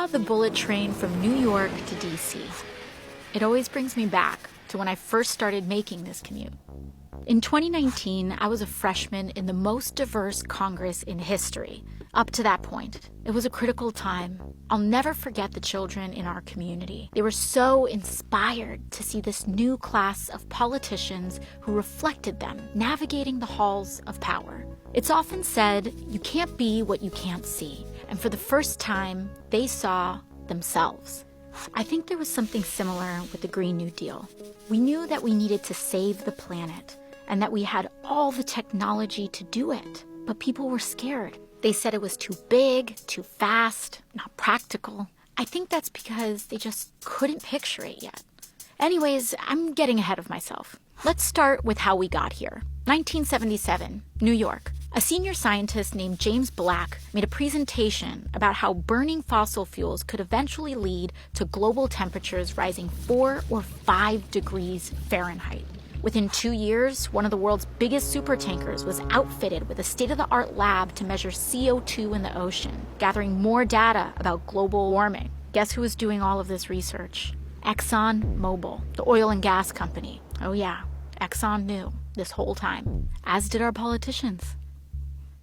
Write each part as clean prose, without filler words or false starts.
saw the bullet train from New York to DC. It always brings me back to when I first started making this commute. In 2019, I was a freshman in the most diverse Congress in history. Up to that point, it was a critical time. I'll never forget the children in our community. They were so inspired to see this new class of politicians who reflected them navigating the halls of power. It's often said, you can't be what you can't see. And for the first time, they saw themselves. I think there was something similar with the Green New Deal. We knew that we needed to save the planet and that we had all the technology to do it. But people were scared. They said it was too big, too fast, not practical. I think that's because they just couldn't picture it yet. Anyways, I'm getting ahead of myself. Let's start with how we got here. 1977, New York. A senior scientist named James Black made a presentation about how burning fossil fuels could eventually lead to global temperatures rising 4 or 5 degrees Fahrenheit. Within 2 years, one of the world's biggest supertankers was outfitted with a state-of-the-art lab to measure CO2 in the ocean, gathering more data about global warming. Guess who was doing all of this research? ExxonMobil, the oil and gas company. Oh yeah, Exxon knew this whole time, as did our politicians.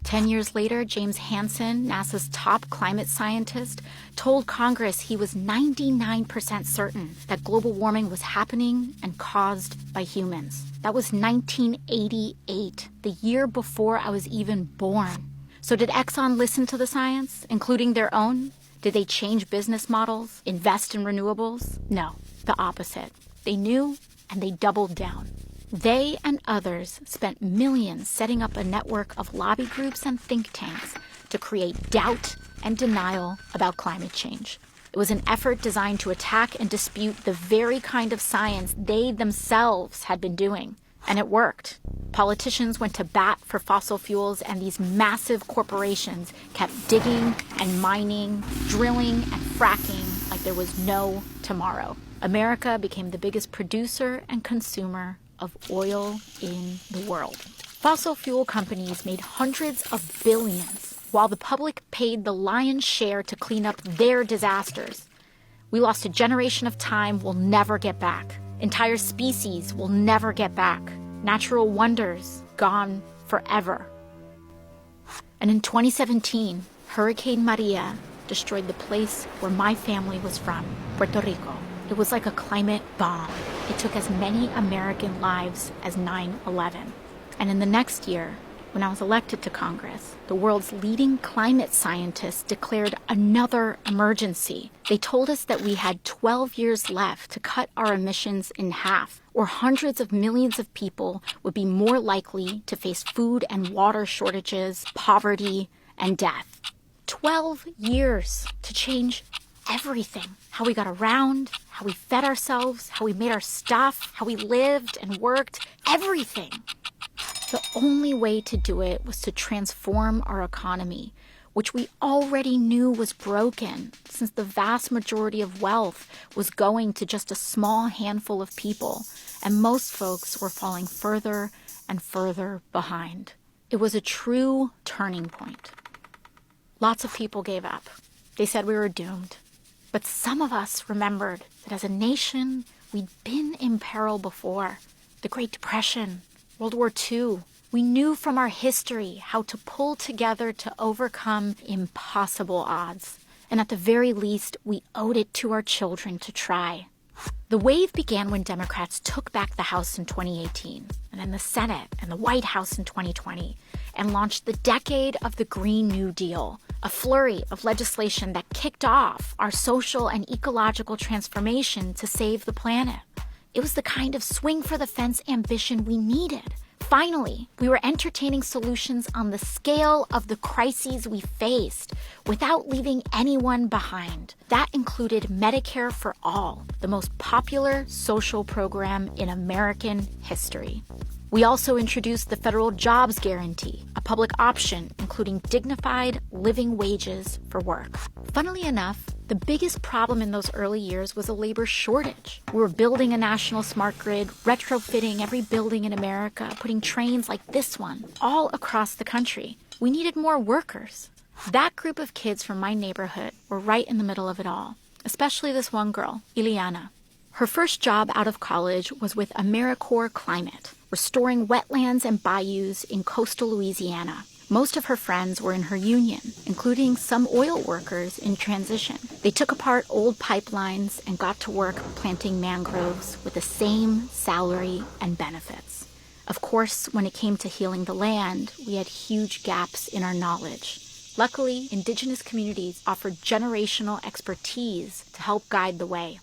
10 years later, James Hansen, NASA's top climate scientist, told Congress he was 99% certain that global warming was happening and caused by humans. That was 1988, the year before I was even born. So did Exxon listen to the science, including their own? Did they change business models, invest in renewables? No, the opposite. They knew and they doubled down. They and others spent millions setting up a network of lobby groups and think tanks to create doubt and denial about climate change. It was an effort designed to attack and dispute the very kind of science they themselves had been doing. And it worked. Politicians went to bat for fossil fuels, and these massive corporations kept digging and mining, drilling and fracking like there was no tomorrow. America became the biggest producer and consumer of oil in the world. Fossil fuel companies made hundreds of billions, while the public paid the lion's share to clean up their disasters. We lost a generation of time we'll never get back. Entire species will never get back. Natural wonders gone forever. And in 2017, Hurricane Maria destroyed the place where my family was from, Puerto Rico. It was like a climate bomb. It took as many American lives as 9/11. And in the next year, when I was elected to Congress, the world's leading climate scientists declared another emergency. They told us that we had 12 years left to cut our emissions in half, or hundreds of millions of people would be more likely to face food and water shortages, poverty, and death. 12 years to change everything. How we got around, how we fed ourselves, how we made our stuff, how we lived and worked, everything. The only way to do it was to transform our economy, which we already knew was broken, since the vast majority of wealth was going to just a small handful of people, and most folks were falling further and further behind. It was a true turning point. Lots of people gave up. They said we were doomed. But some of us remembered that as a nation, we'd been in peril before. The Great Depression, World War II. We knew from our history how to pull together to overcome impossible odds. And at the very least, we owed it to our children to try. The wave began when Democrats took back the House in 2018, and then the Senate and the White House in 2020, and launched the decade of the Green New Deal, a flurry of legislation that kicked off our social and ecological transformation to save the planet. It was the kind of swing-for-the-fence ambition we needed. Finally, we were entertaining solutions on the scale of the crises we faced without leaving anyone behind. That included Medicare for All, the most popular social program in American history. We also introduced the federal jobs guarantee, a public option including dignified living wages for work. Funnily enough, the biggest problem in those early years was a labor shortage. We were building a national smart grid, retrofitting every building in America, putting trains like this one all across the country. We needed more workers. That group of kids from my neighborhood were right in the middle of it all, especially this one girl, Ileana. Her first job out of college was with AmeriCorps Climate, restoring wetlands and bayous in coastal Louisiana. Most of her friends were in her union, including some oil workers in transition. They took apart old pipelines and got to work planting mangroves with the same salary and benefits. Of course, when it came to healing the land, we had huge gaps in our knowledge. Luckily, indigenous communities offered generational expertise to help guide the way.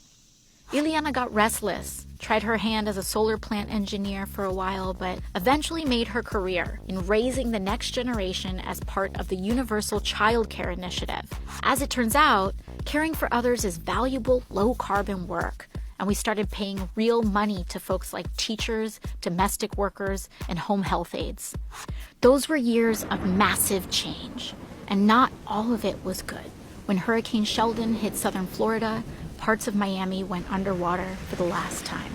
Ileana got restless, tried her hand as a solar plant engineer for a while, but eventually made her career in raising the next generation as part of the Universal Child Care Initiative. As it turns out, caring for others is valuable, low-carbon work, and we started paying real money to folks like teachers, domestic workers, and home health aides. Those were years of massive change, and not all of it was good. When Hurricane Sheldon hit southern Florida, parts of Miami went underwater for the last time.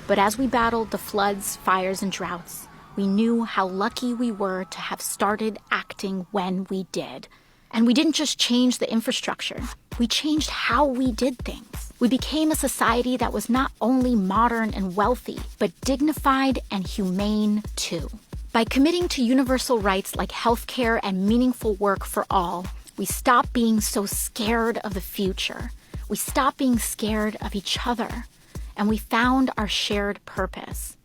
But as we battled the floods, fires, and droughts, we knew how lucky we were to have started acting when we did. And we didn't just change the infrastructure, we changed how we did things. We became a society that was not only modern and wealthy, but dignified and humane too. By committing to universal rights like healthcare and meaningful work for all, we stopped being so scared of the future. We stopped being scared of each other, and we found our shared purpose.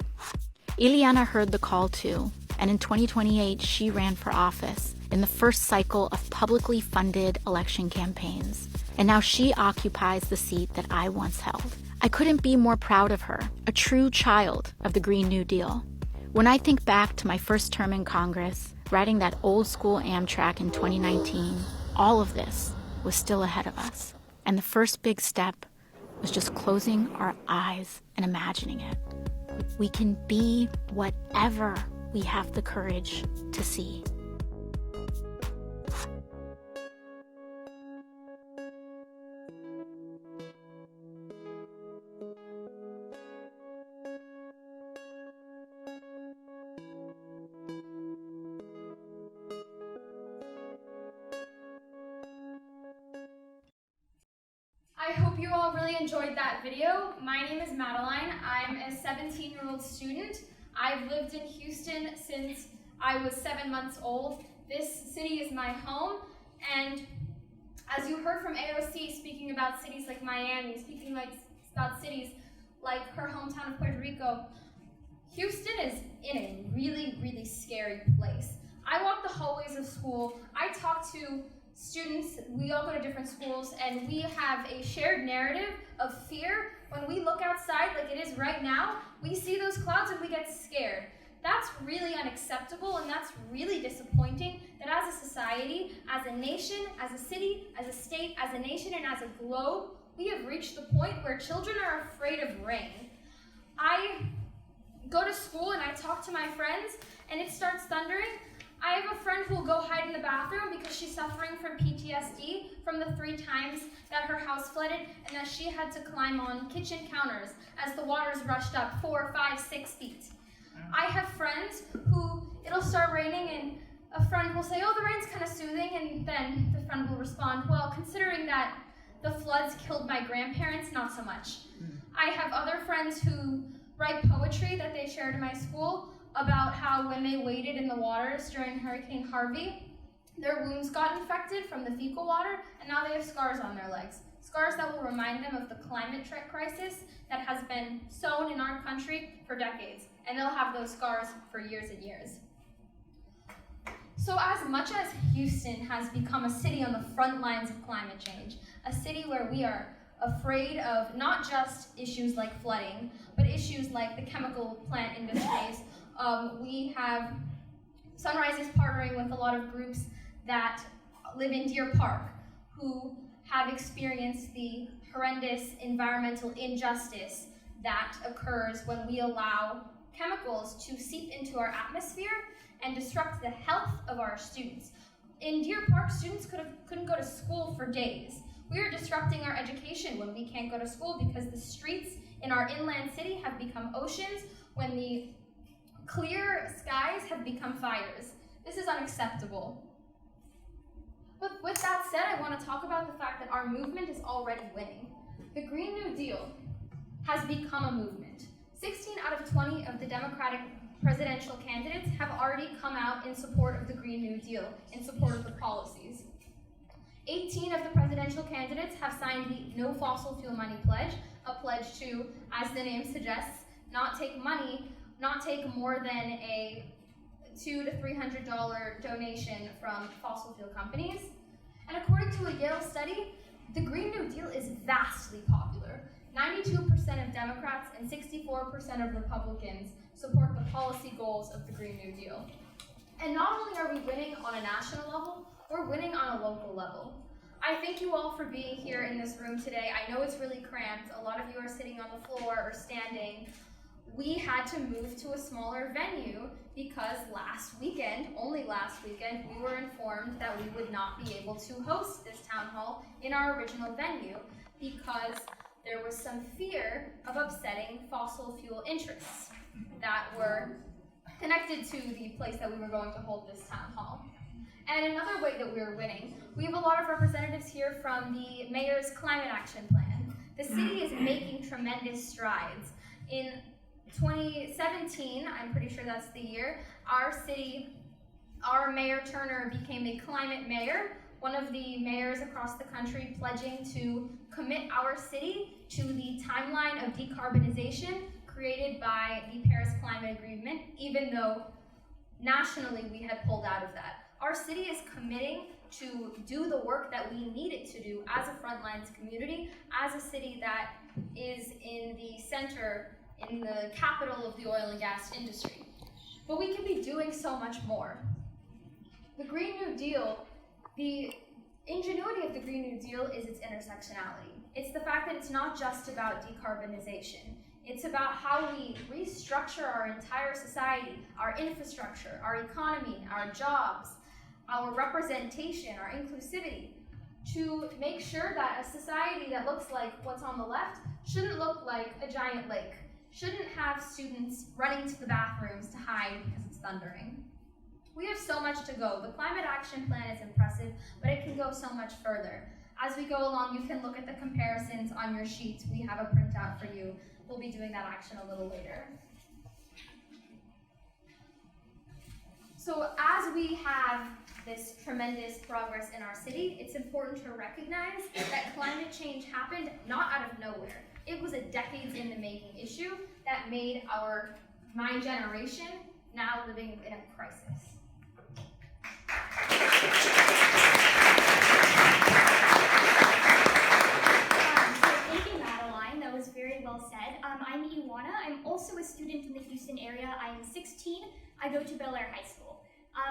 Ileana heard the call too, and in 2028, she ran for office in the first cycle of publicly funded election campaigns. And now she occupies the seat that I once held. I couldn't be more proud of her, a true child of the Green New Deal. When I think back to my first term in Congress, riding that old school Amtrak in 2019, all of this was still ahead of us. And the first big step was just closing our eyes and imagining it. We can be whatever we have the courage to see. I hope you all really enjoyed that video. My name is Madeline. I'm a 17-year-old student. I've lived in Houston since I was 7 months old. This city is my home, and as you heard from AOC speaking about cities like Miami, speaking about cities like her hometown of Puerto Rico, Houston is in a really, really scary place. I walk the hallways of school, I talk to students, we all go to different schools, and we have a shared narrative of fear. When we look outside like it is right now, we see those clouds and we get scared. That's really unacceptable, and that's really disappointing that as a society, as a nation, as a city, as a state, as a nation, and as a globe, we have reached the point where children are afraid of rain. I go to school and I talk to my friends and it starts thundering. I have a friend who will go hide in the bathroom because she's suffering from PTSD from the 3 times that her house flooded and that she had to climb on kitchen counters as the waters rushed up 4, 5, 6 feet. I have friends who it'll start raining and a friend will say, oh, the rain's kind of soothing, and then the friend will respond, well, considering that the floods killed my grandparents, not so much. I have other friends who write poetry that they shared in my school about how when they waded in the waters during Hurricane Harvey, their wounds got infected from the fecal water, and now they have scars on their legs. Scars that will remind them of the climate crisis that has been sown in our country for decades, and they'll have those scars for years and years. So as much as Houston has become a city on the front lines of climate change, a city where we are afraid of not just issues like flooding, but issues like the chemical plant industries. We have Sunrise is partnering with a lot of groups that live in Deer Park who have experienced the horrendous environmental injustice that occurs when we allow chemicals to seep into our atmosphere and disrupt the health of our students. In Deer Park, students couldn't go to school for days. We are disrupting our education when we can't go to school because the streets in our inland city have become oceans, when the clear skies have become fires. This is unacceptable. But with that said, I want to talk about the fact that our movement is already winning. The Green New Deal has become a movement. 16 out of 20 of the Democratic presidential candidates have already come out in support of the Green New Deal, in support of the policies. 18 of the presidential candidates have signed the No Fossil Fuel Money Pledge, a pledge to, as the name suggests, not take more than a $200 to $300 donation from fossil fuel companies. And according to a Yale study, the Green New Deal is vastly popular. 92% of Democrats and 64% of Republicans support the policy goals of the Green New Deal. And not only are we winning on a national level, we're winning on a local level. I thank you all for being here in this room today. I know it's really cramped. A lot of you are sitting on the floor or standing. We had to move to a smaller venue because only last weekend, we were informed that we would not be able to host this town hall in our original venue because there was some fear of upsetting fossil fuel interests that were connected to the place that we were going to hold this town hall. And another way that we're winning, we have a lot of representatives here from the Mayor's Climate Action Plan. The city is making tremendous strides. In 2017, I'm pretty sure that's the year, our Mayor Turner became a climate mayor, one of the mayors across the country pledging to commit our city to the timeline of decarbonization created by the Paris Climate Agreement, even though nationally we had pulled out of that. Our city is committing to do the work that we need it to do as a frontlines community, as a city that is in the center, in the capital of the oil and gas industry. But we can be doing so much more. The Green New Deal, the ingenuity of the Green New Deal is its intersectionality. It's the fact that it's not just about decarbonization. It's about how we restructure our entire society, our infrastructure, our economy, our jobs, our representation, our inclusivity, to make sure that a society that looks like what's on the left shouldn't look like a giant lake, shouldn't have students running to the bathrooms to hide because it's thundering. We have so much to go. The Climate Action Plan is impressive, but it can go so much further. As we go along, you can look at the comparisons on your sheets. We have a printout for you. We'll be doing that action a little later. So as we have this tremendous progress in our city, it's important to recognize that climate change happened not out of nowhere. It was a decades in the making issue that made my generation now living in a crisis. Thank you, Madeline. That was very well said. I'm Iwana. I'm also a student in the Houston area. I'm 16. I go to Bel Air High School.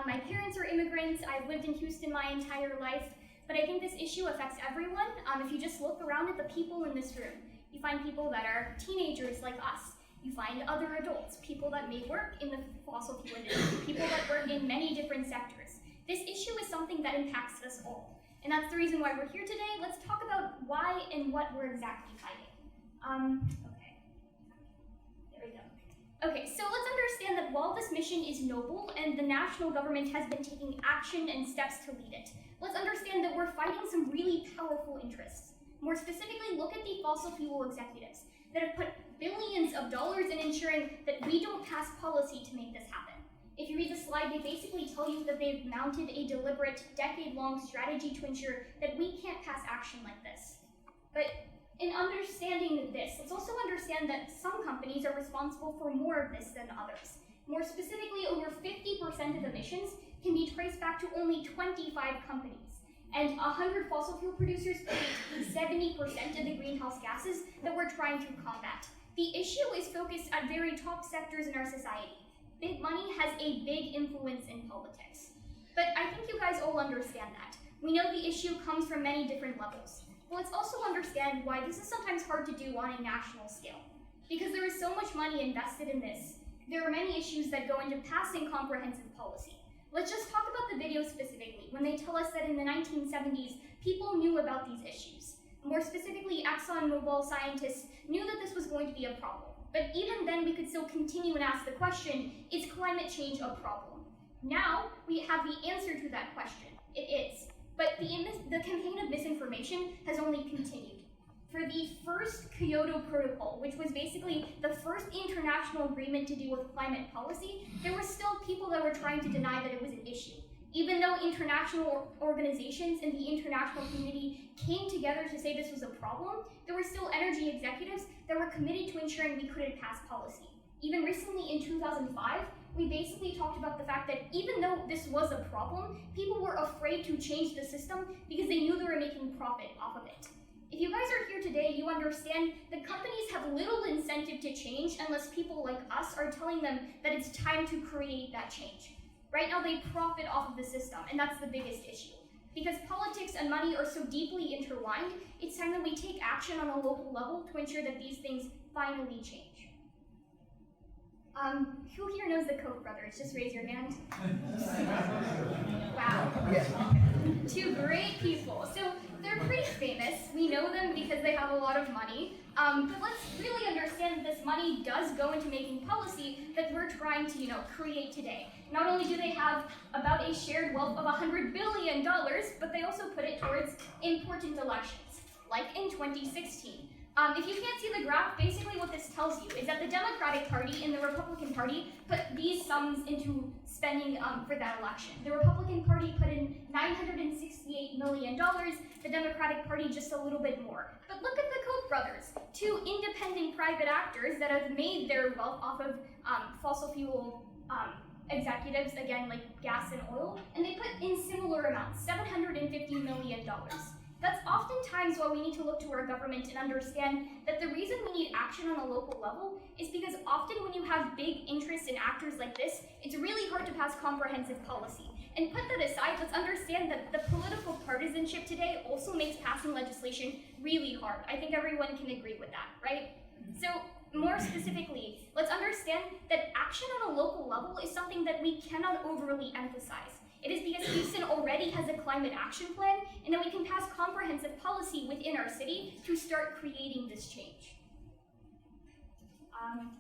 My parents are immigrants. I've lived in Houston my entire life, but I think this issue affects everyone. If you just look around at the people in this room, you find people that are teenagers like us. You find other adults, people that may work in the fossil fuel industry, people that work in many different sectors. This issue is something that impacts us all. And that's the reason why we're here today. Let's talk about why and what we're exactly fighting. Okay. There we go. Okay, so let's understand that while this mission is noble and the national government has been taking action and steps to lead it, let's understand that we're fighting some really powerful interests. More specifically, look at the fossil fuel executives that have put billions of dollars in ensuring that we don't pass policy to make this happen. If you read the slide, they basically tell you that they've mounted a deliberate, decade-long strategy to ensure that we can't pass action like this. But in understanding this, let's also understand that some companies are responsible for more of this than others. More specifically, over 50% of emissions can be traced back to only 25 companies. And 100 fossil fuel producers emit 70% of the greenhouse gases that we're trying to combat. The issue is focused at very top sectors in our society. Big money has a big influence in politics. But I think you guys all understand that. We know the issue comes from many different levels. But let's also understand why this is sometimes hard to do on a national scale. Because there is so much money invested in this, there are many issues that go into passing comprehensive policy. Let's just talk about the video specifically, when they tell us that in the 1970s, people knew about these issues. More specifically, ExxonMobil scientists knew that this was going to be a problem. But even then, we could still continue and ask the question, is climate change a problem? Now, we have the answer to that question. It is. But the campaign of misinformation has only continued. For the first Kyoto Protocol, which was basically the first international agreement to deal with climate policy, there were still people that were trying to deny that it was an issue. Even though international organizations and the international community came together to say this was a problem, there were still energy executives that were committed to ensuring we couldn't pass policy. Even recently in 2005, we basically talked about the fact that even though this was a problem, people were afraid to change the system because they knew they were making profit off of it. If you guys are here today, you understand that companies have little incentive to change unless people like us are telling them that it's time to create that change. Right now, they profit off of the system, and that's the biggest issue. Because politics and money are so deeply intertwined, it's time that we take action on a local level to ensure that these things finally change. Who here knows the Koch brothers? Just raise your hand. Wow. Yeah. Two great people. So they're pretty famous. We know them because they have a lot of money. But let's really understand that this money does go into making policy that we're trying to, create today. Not only do they have about a shared wealth of $100 billion, but they also put it towards important elections, like in 2016. If you can't see the graph, basically what this tells you is that the Democratic Party and the Republican Party put these sums into spending for that election. The Republican Party put in $968 million, the Democratic Party just a little bit more. But look at the Koch brothers, two independent private actors that have made their wealth off of fossil fuel executives, again, like gas and oil, and they put in similar amounts, $750 million. That's oftentimes why we need to look to our government and understand that the reason we need action on a local level is because often when you have big interests in actors like this, it's really hard to pass comprehensive policy. And put that aside, let's understand that the political partisanship today also makes passing legislation really hard. I think everyone can agree with that, right? So more specifically, let's understand that action on a local level is something that we cannot overly emphasize. It is because Houston already has a climate action plan, and that we can pass comprehensive policy within our city to start creating this change.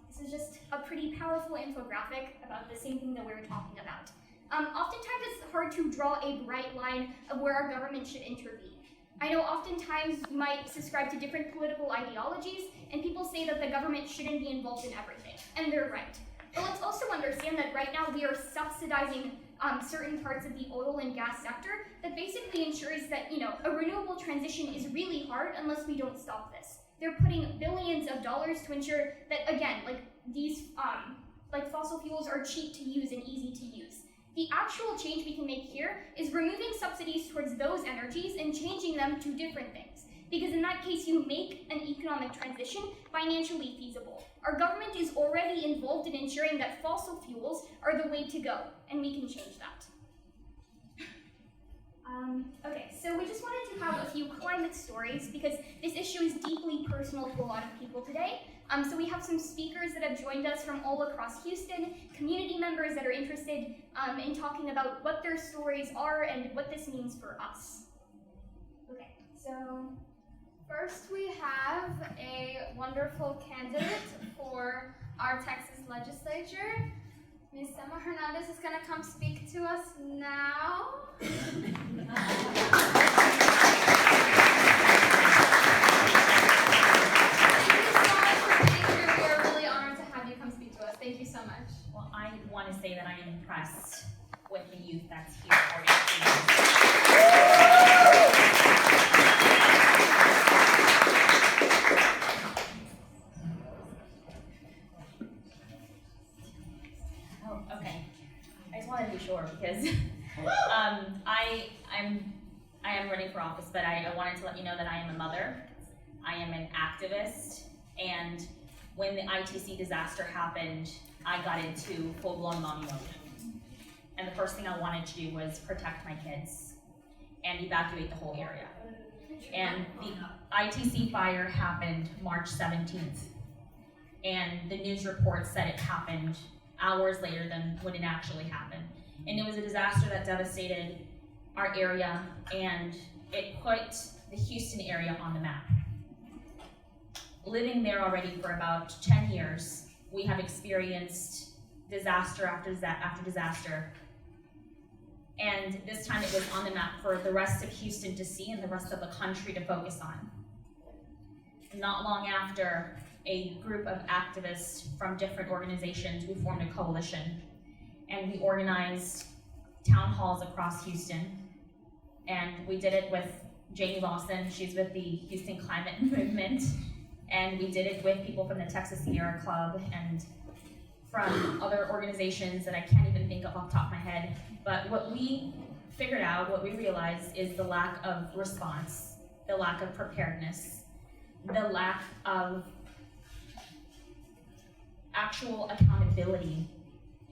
This is just a pretty powerful infographic about the same thing that we were talking about. Oftentimes it's hard to draw a bright line of where our government should intervene. I know oftentimes you might subscribe to different political ideologies, and people say that the government shouldn't be involved in everything, and they're right. But let's also understand that right now we are subsidizing certain parts of the oil and gas sector that basically ensures that, a renewable transition is really hard unless we don't stop this. They're putting billions of dollars to ensure that, again, these fossil fuels are cheap to use and easy to use. The actual change we can make here is removing subsidies towards those energies and changing them to different things. Because in that case, you make an economic transition financially feasible. Our government is already involved in ensuring that fossil fuels are the way to go, and we can change that. Okay, so we just wanted to have a few climate stories because this issue is deeply personal to a lot of people today. So we have some speakers that have joined us from all across Houston, community members that are interested in talking about what their stories are and what this means for us. Okay, so first we have a wonderful candidate for our Texas legislature. Ms. Emma Hernandez is going to come speak to us now. Thank you so much for being here. We are really honored to have you come speak to us. Thank you so much. Well, I want to say that I am impressed with the youth that's here already. Because I am running for office, but I wanted to let you know that I am a mother, I am an activist, and when the ITC disaster happened, I got into full-blown mommy mode. And the first thing I wanted to do was protect my kids and evacuate the whole area. And the ITC fire happened March 17th, and the news report said it happened hours later than when it actually happened. And it was a disaster that devastated our area, and it put the Houston area on the map. Living there already for about 10 years, we have experienced disaster after disaster. And this time it was on the map for the rest of Houston to see and the rest of the country to focus on. Not long after, a group of activists from different organizations, we formed a coalition, and we organized town halls across Houston. And we did it with Jamie Lawson, she's with the Houston Climate Movement, and we did it with people from the Texas Sierra Club and from other organizations that I can't even think of off the top of my head. But what we figured out, what we realized, is the lack of response, the lack of preparedness, the lack of actual accountability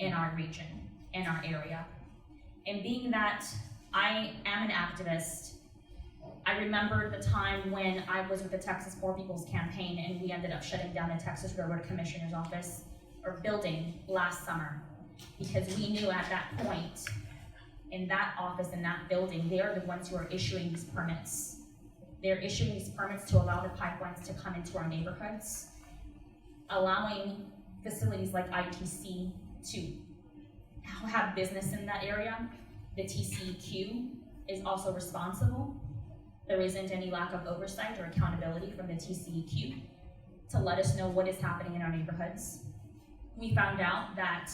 in our region, in our area. And being that I am an activist, I remember the time when I was with the Texas Poor People's Campaign and we ended up shutting down the Texas Railroad Commissioner's office or building last summer, because we knew at that point in that office, in that building, they are the ones who are issuing these permits. They're issuing these permits to allow the pipelines to come into our neighborhoods, allowing facilities like ITC to have business in that area. The TCEQ is also responsible. There isn't any lack of oversight or accountability from the TCEQ to let us know what is happening in our neighborhoods. We found out that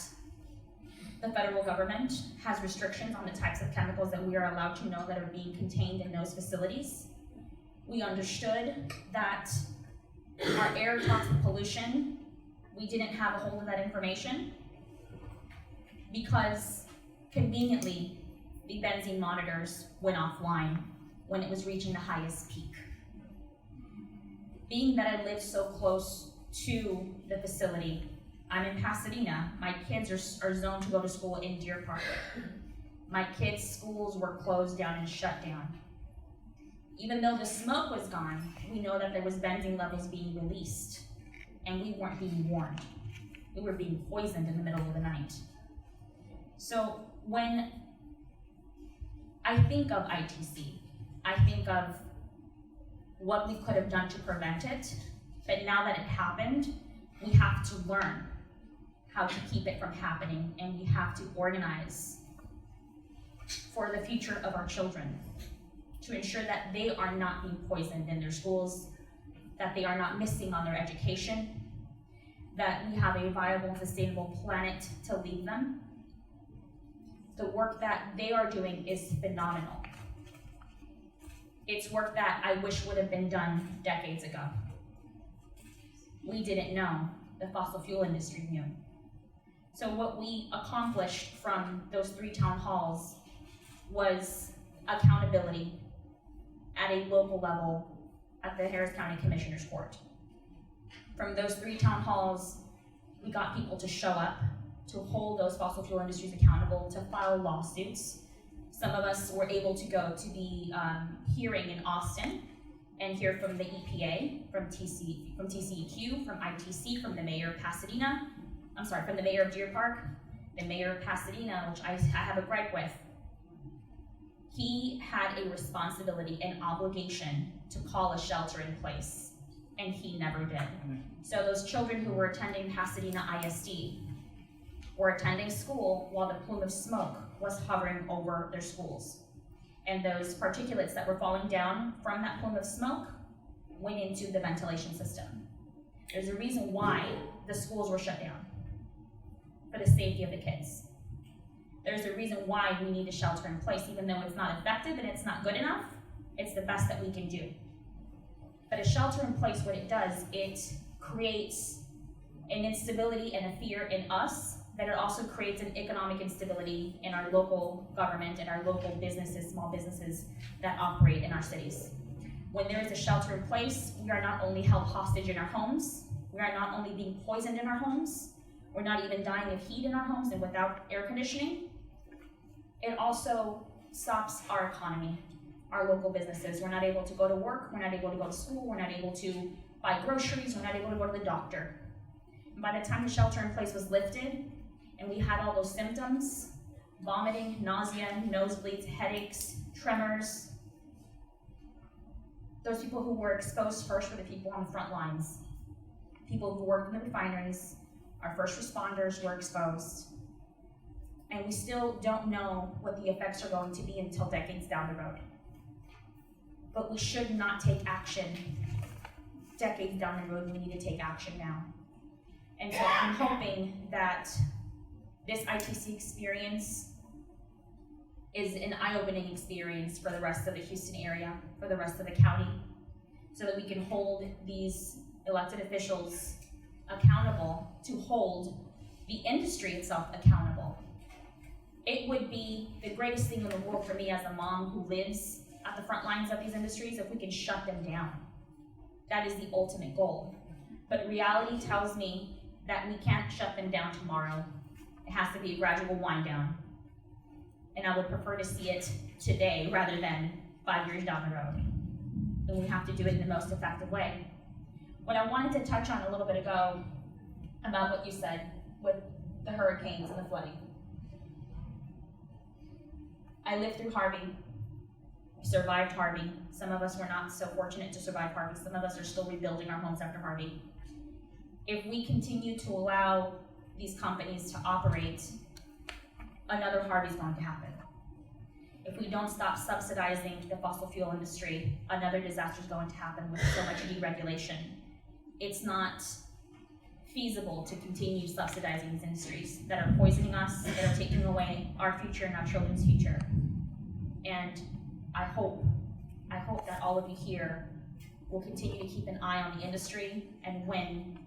the federal government has restrictions on the types of chemicals that we are allowed to know that are being contained in those facilities. We understood that our air toxic pollution, we didn't have a hold of that information because conveniently the benzene monitors went offline when it was reaching the highest peak. Being that I live so close to the facility, I'm in Pasadena. My kids are zoned to go to school in Deer Park. My kids' schools were closed down and shut down. Even though the smoke was gone, we know that there was benzene levels being released, and we weren't being warned. We were being poisoned in the middle of the night. So when I think of ITC, I think of what we could have done to prevent it, but now that it happened, we have to learn how to keep it from happening, and we have to organize for the future of our children to ensure that they are not being poisoned in their schools, that they are not missing on their education, that we have a viable and sustainable planet to leave them. The work that they are doing is phenomenal. It's work that I wish would have been done decades ago. We didn't know, the fossil fuel industry knew. So what we accomplished from those 3 town halls was accountability at a local level at the Harris County Commissioner's Court. From those 3 town halls, we got people to show up, to hold those fossil fuel industries accountable, to file lawsuits. Some of us were able to go to the hearing in Austin and hear from the EPA, from TCEQ, from ITC, from the mayor of Pasadena. From the mayor of Deer Park, the mayor of Pasadena, which I have a gripe with. He had a responsibility and obligation to call a shelter in place, and he never did. So those children who were attending Pasadena ISD were attending school while the plume of smoke was hovering over their schools. And those particulates that were falling down from that plume of smoke went into the ventilation system. There's a reason why the schools were shut down, for the safety of the kids. There's a reason why we need a shelter in place, even though it's not effective and it's not good enough, it's the best that we can do. But a shelter in place, what it does, it creates an instability and a fear in us, but it also creates an economic instability in our local government and our local businesses, small businesses that operate in our cities. When there is a shelter in place, we are not only held hostage in our homes, we are not only being poisoned in our homes, we're not even dying of heat in our homes and without air conditioning. It also stops our economy, our local businesses. We're not able to go to work, we're not able to go to school, we're not able to buy groceries, we're not able to go to the doctor. And by the time the shelter in place was lifted and we had all those symptoms, vomiting, nausea, nosebleeds, headaches, tremors, those people who were exposed first were the people on the front lines. People who worked in the refineries, our first responders were exposed. and we still don't know what the effects are going to be until decades down the road. But we should not take action decades down the road. We need to take action now. And so I'm hoping that this ITC experience is an eye-opening experience for the rest of the Houston area, for the rest of the county, so that we can hold these elected officials accountable, to hold the industry itself accountable. It would be the greatest thing in the world for me as a mom who lives at the front lines of these industries if we can shut them down. That is the ultimate goal. But reality tells me that we can't shut them down tomorrow. It has to be a gradual wind down. And I would prefer to see it today rather than 5 years down the road. And we have to do it in the most effective way. What I wanted to touch on a little bit ago about what you said with the hurricanes and the flooding. I lived through Harvey. We survived Harvey. Some of us were not so fortunate to survive Harvey. Some of us are still rebuilding our homes after Harvey. If we continue to allow these companies to operate, another Harvey's going to happen. If we don't stop subsidizing the fossil fuel industry, another disaster is going to happen with so much deregulation. It's not feasible to continue subsidizing these industries that are poisoning us, that are taking away our future and our children's future. And I hope that all of you here will continue to keep an eye on the industry, and when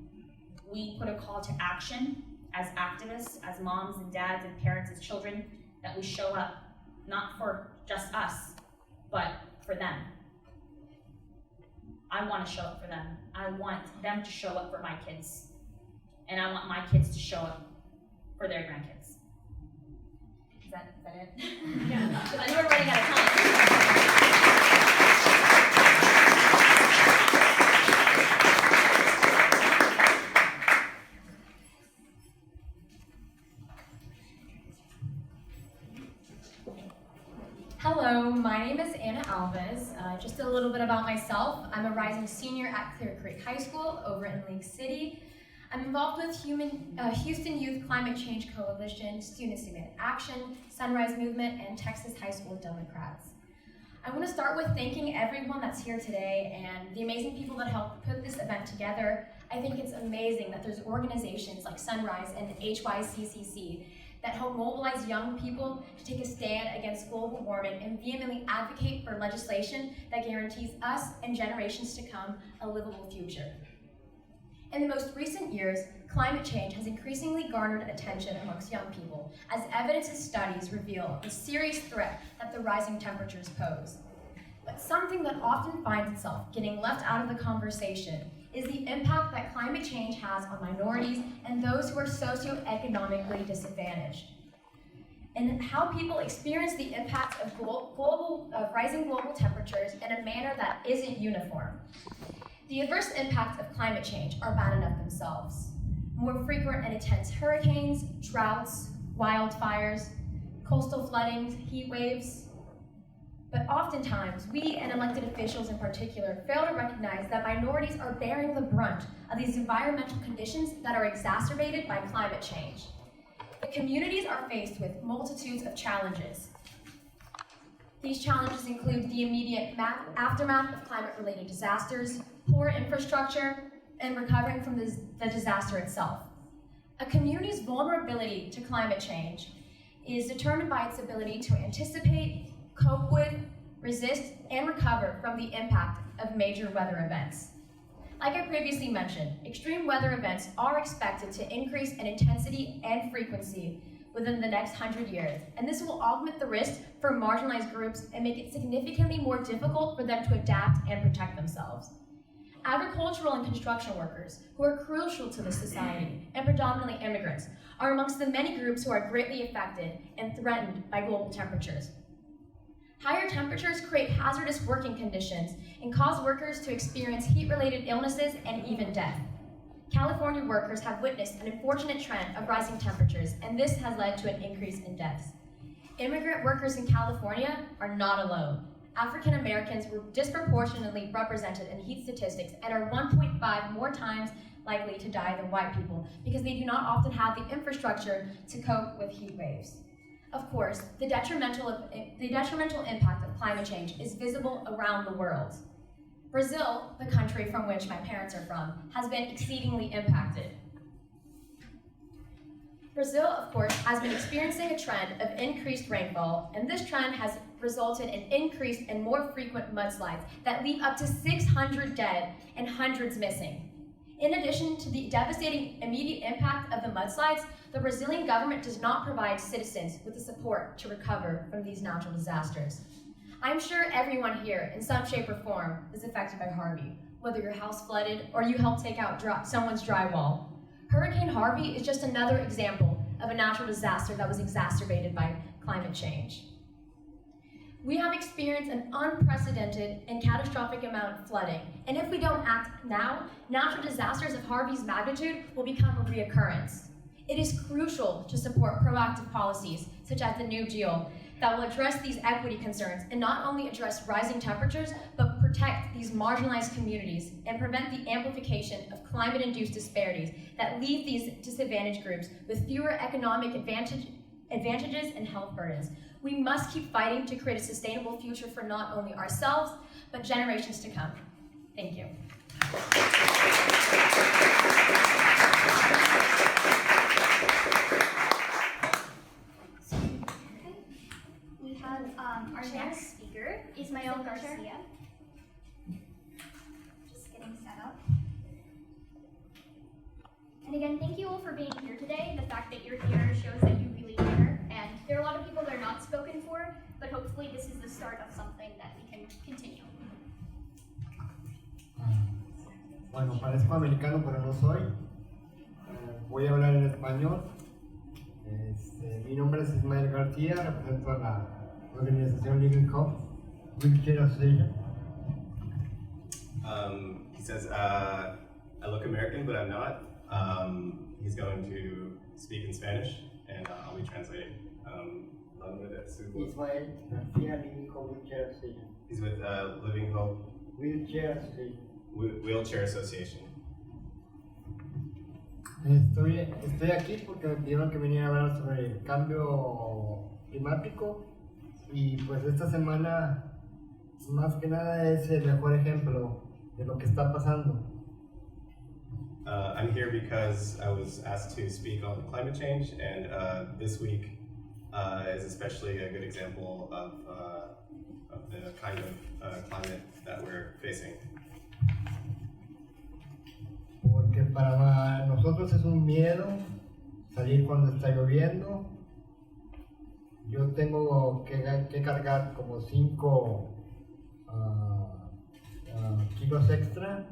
we put a call to action as activists, as moms and dads and parents, as children, that we show up, not for just us, but for them. I want to show up for them. I want them to show up for my kids. And I want my kids to show up for their grandkids. Is that it? Yeah. Because I know we're running out of time. Hello, my name is Anna Alves. Just a little bit about myself. I'm a rising senior at Clear Creek High School over in Lake City. I'm involved with Houston Youth Climate Change Coalition, Students Demand Action, Sunrise Movement, and Texas High School Democrats. I want to start with thanking everyone that's here today and the amazing people that helped put this event together. I think it's amazing that there's organizations like Sunrise and HYCCC that help mobilize young people to take a stand against global warming and vehemently advocate for legislation that guarantees us and generations to come a livable future. In the most recent years, climate change has increasingly garnered attention amongst young people, as evidence and studies reveal the serious threat that the rising temperatures pose. But something that often finds itself getting left out of the conversation is the impact that climate change has on minorities and those who are socioeconomically disadvantaged, and how people experience the impact of rising global temperatures in a manner that isn't uniform. The adverse impacts of climate change are bad enough themselves. More frequent and intense hurricanes, droughts, wildfires, coastal floodings, heat waves. But oftentimes, we and elected officials in particular fail to recognize that minorities are bearing the brunt of these environmental conditions that are exacerbated by climate change. The communities are faced with multitudes of challenges. These challenges include the immediate aftermath of climate-related disasters, poor infrastructure, and recovering from the disaster itself. A community's vulnerability to climate change is determined by its ability to anticipate, cope with, resist, and recover from the impact of major weather events. Like I previously mentioned, extreme weather events are expected to increase in intensity and frequency within the next 100 years, and this will augment the risk for marginalized groups and make it significantly more difficult for them to adapt and protect themselves. Agricultural and construction workers, who are crucial to this society, and predominantly immigrants, are amongst the many groups who are greatly affected and threatened by global temperatures. Higher temperatures create hazardous working conditions and cause workers to experience heat-related illnesses and even death. California workers have witnessed an unfortunate trend of rising temperatures, and this has led to an increase in deaths. Immigrant workers in California are not alone. African Americans were disproportionately represented in heat statistics and are 1.5 more times likely to die than white people because they do not often have the infrastructure to cope with heat waves. Of course, the detrimental impact of climate change is visible around the world. Brazil, the country from which my parents are from, has been exceedingly impacted. Brazil, of course, has been experiencing a trend of increased rainfall, and this trend has resulted in increased and more frequent mudslides that leave up to 600 dead and hundreds missing. In addition to the devastating immediate impact of the mudslides, the Brazilian government does not provide citizens with the support to recover from these natural disasters. I'm sure everyone here, in some shape or form, is affected by Harvey, whether your house flooded or you helped take out someone's drywall. Hurricane Harvey is just another example of a natural disaster that was exacerbated by climate change. We have experienced an unprecedented and catastrophic amount of flooding, and if we don't act now, natural disasters of Harvey's magnitude will become a reoccurrence. It is crucial to support proactive policies, such as the New Deal, that will address these equity concerns and not only address rising temperatures, but protect these marginalized communities and prevent the amplification of climate-induced disparities that leave these disadvantaged groups with fewer economic advantages and health burdens. We must keep fighting to create a sustainable future for not only ourselves, but generations to come. Thank you. We have our next speaker, Ismael Garcia. Just getting set up. And again, thank you all for being here today. The fact that you're here shows that you really care. And there are a lot of people that are not spoken for, but hopefully this is the start of something that we can continue. Bueno, parezco americano, pero no soy. Voy a hablar en español. Mi nombre es Ismael García, represento a la organización Living Hope Wheelchair Association. He says, I look American, but I'm not. He's going to speak in Spanish, and I'll be translating. Ismael García, Living Hope Wheelchair Association. He's with Living Hope Wheelchair Association. Wheelchair Association. Estoy aquí porque me pidieron que viniera a hablar sobre el cambio climático y pues esta semana más que nada es el mejor ejemplo de lo que está pasando. I'm here because I was asked to speak on climate change, and this week is especially a good example of the kind of climate that we're facing. Porque para nosotros es un miedo salir cuando está lloviendo. Yo tengo que cargar como 5 kilos extra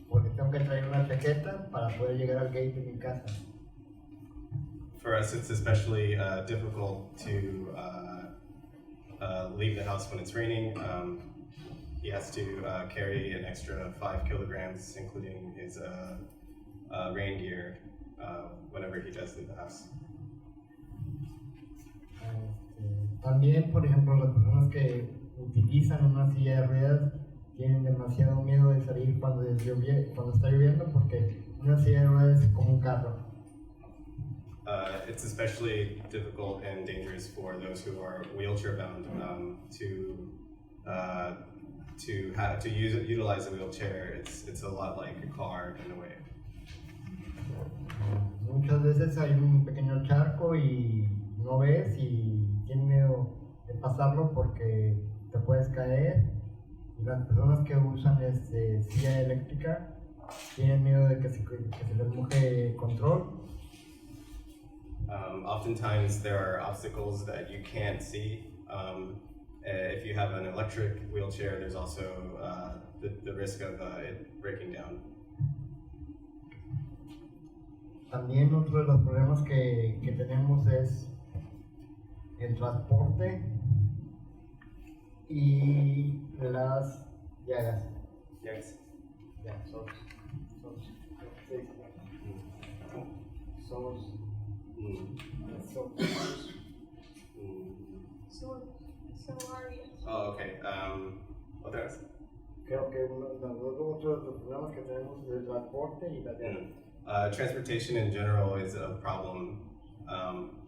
porque tengo que traer una chaqueta para poder llegar al gate de mi casa. For us, it's especially difficult to leave the house when it's raining. He has to carry an extra 5 kilograms, including his rain gear, whenever he does leave the house. También, por ejemplo, las personas que utilizan una silla de ruedas tienen demasiado miedo de salir cuando está lloviendo porque una silla de ruedas es como un carro. It's especially difficult and dangerous for those who are wheelchair bound to utilize a wheelchair. It's a lot like a car in a way. Muchas veces hay un pequeño charco y no ves y tienes miedo de pasarlo porque te puedes caer. Y las personas que usan silla eléctrica tienen miedo de que se les moje el control. Oftentimes there are obstacles that you can't see. If you have an electric wheelchair, there's also the risk of it breaking down. También otro de los problemas que tenemos es el transporte y las llagas. Yes. Yeah, so are you? Oh, okay. Otra vez. Creo que uno de los problemas que tenemos es el transporte y las llagas. Transportation in general is a problem,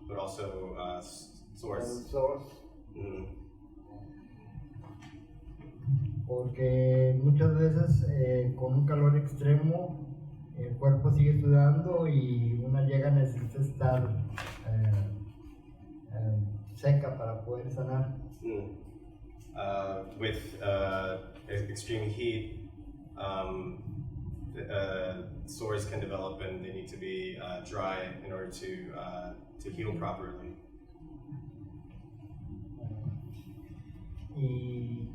but also Source. source, Mm. porque muchas veces con un calor extremo el cuerpo sigue sudando y una llega a necesitar estar seca para poder sanar. Mm. With extreme heat, sores can develop and they need to be dry in order to heal properly. Y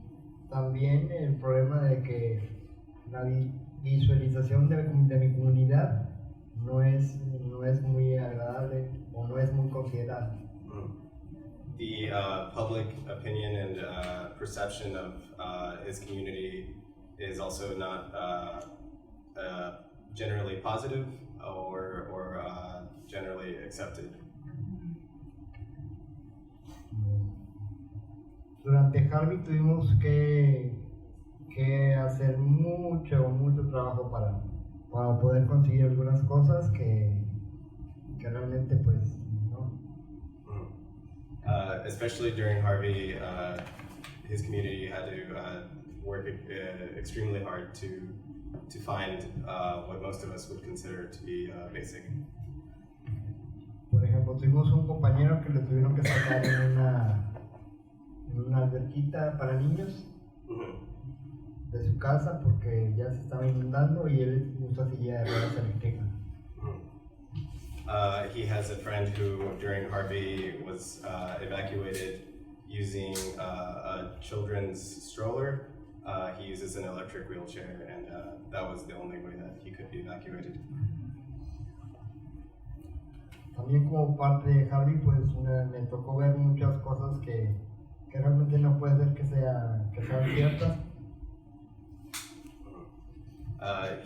también el problema de que la visualización de mi comunidad no es muy agradable o no es muy considerada. Mm. The public opinion and perception of his community is also not generally positive or generally accepted. Durante Harvey tuvimos que hacer mucho trabajo para poder conseguir algunas cosas que realmente pues no. Especially during Harvey, his community had to work extremely hard to find what most of us would consider to be basic. Por ejemplo, tuvimos un compañero que le tuvieron que sacar en una alberquita para niños de su casa porque ya se estaba inundando y él usa silla de ruedas eléctricas. He has a friend who, during Harvey, was evacuated using a children's stroller. He uses an electric wheelchair, and that was the only way that he could be evacuated. También como parte de Harvey, pues me tocó ver muchas cosas que realmente no puede ser que sean ciertas.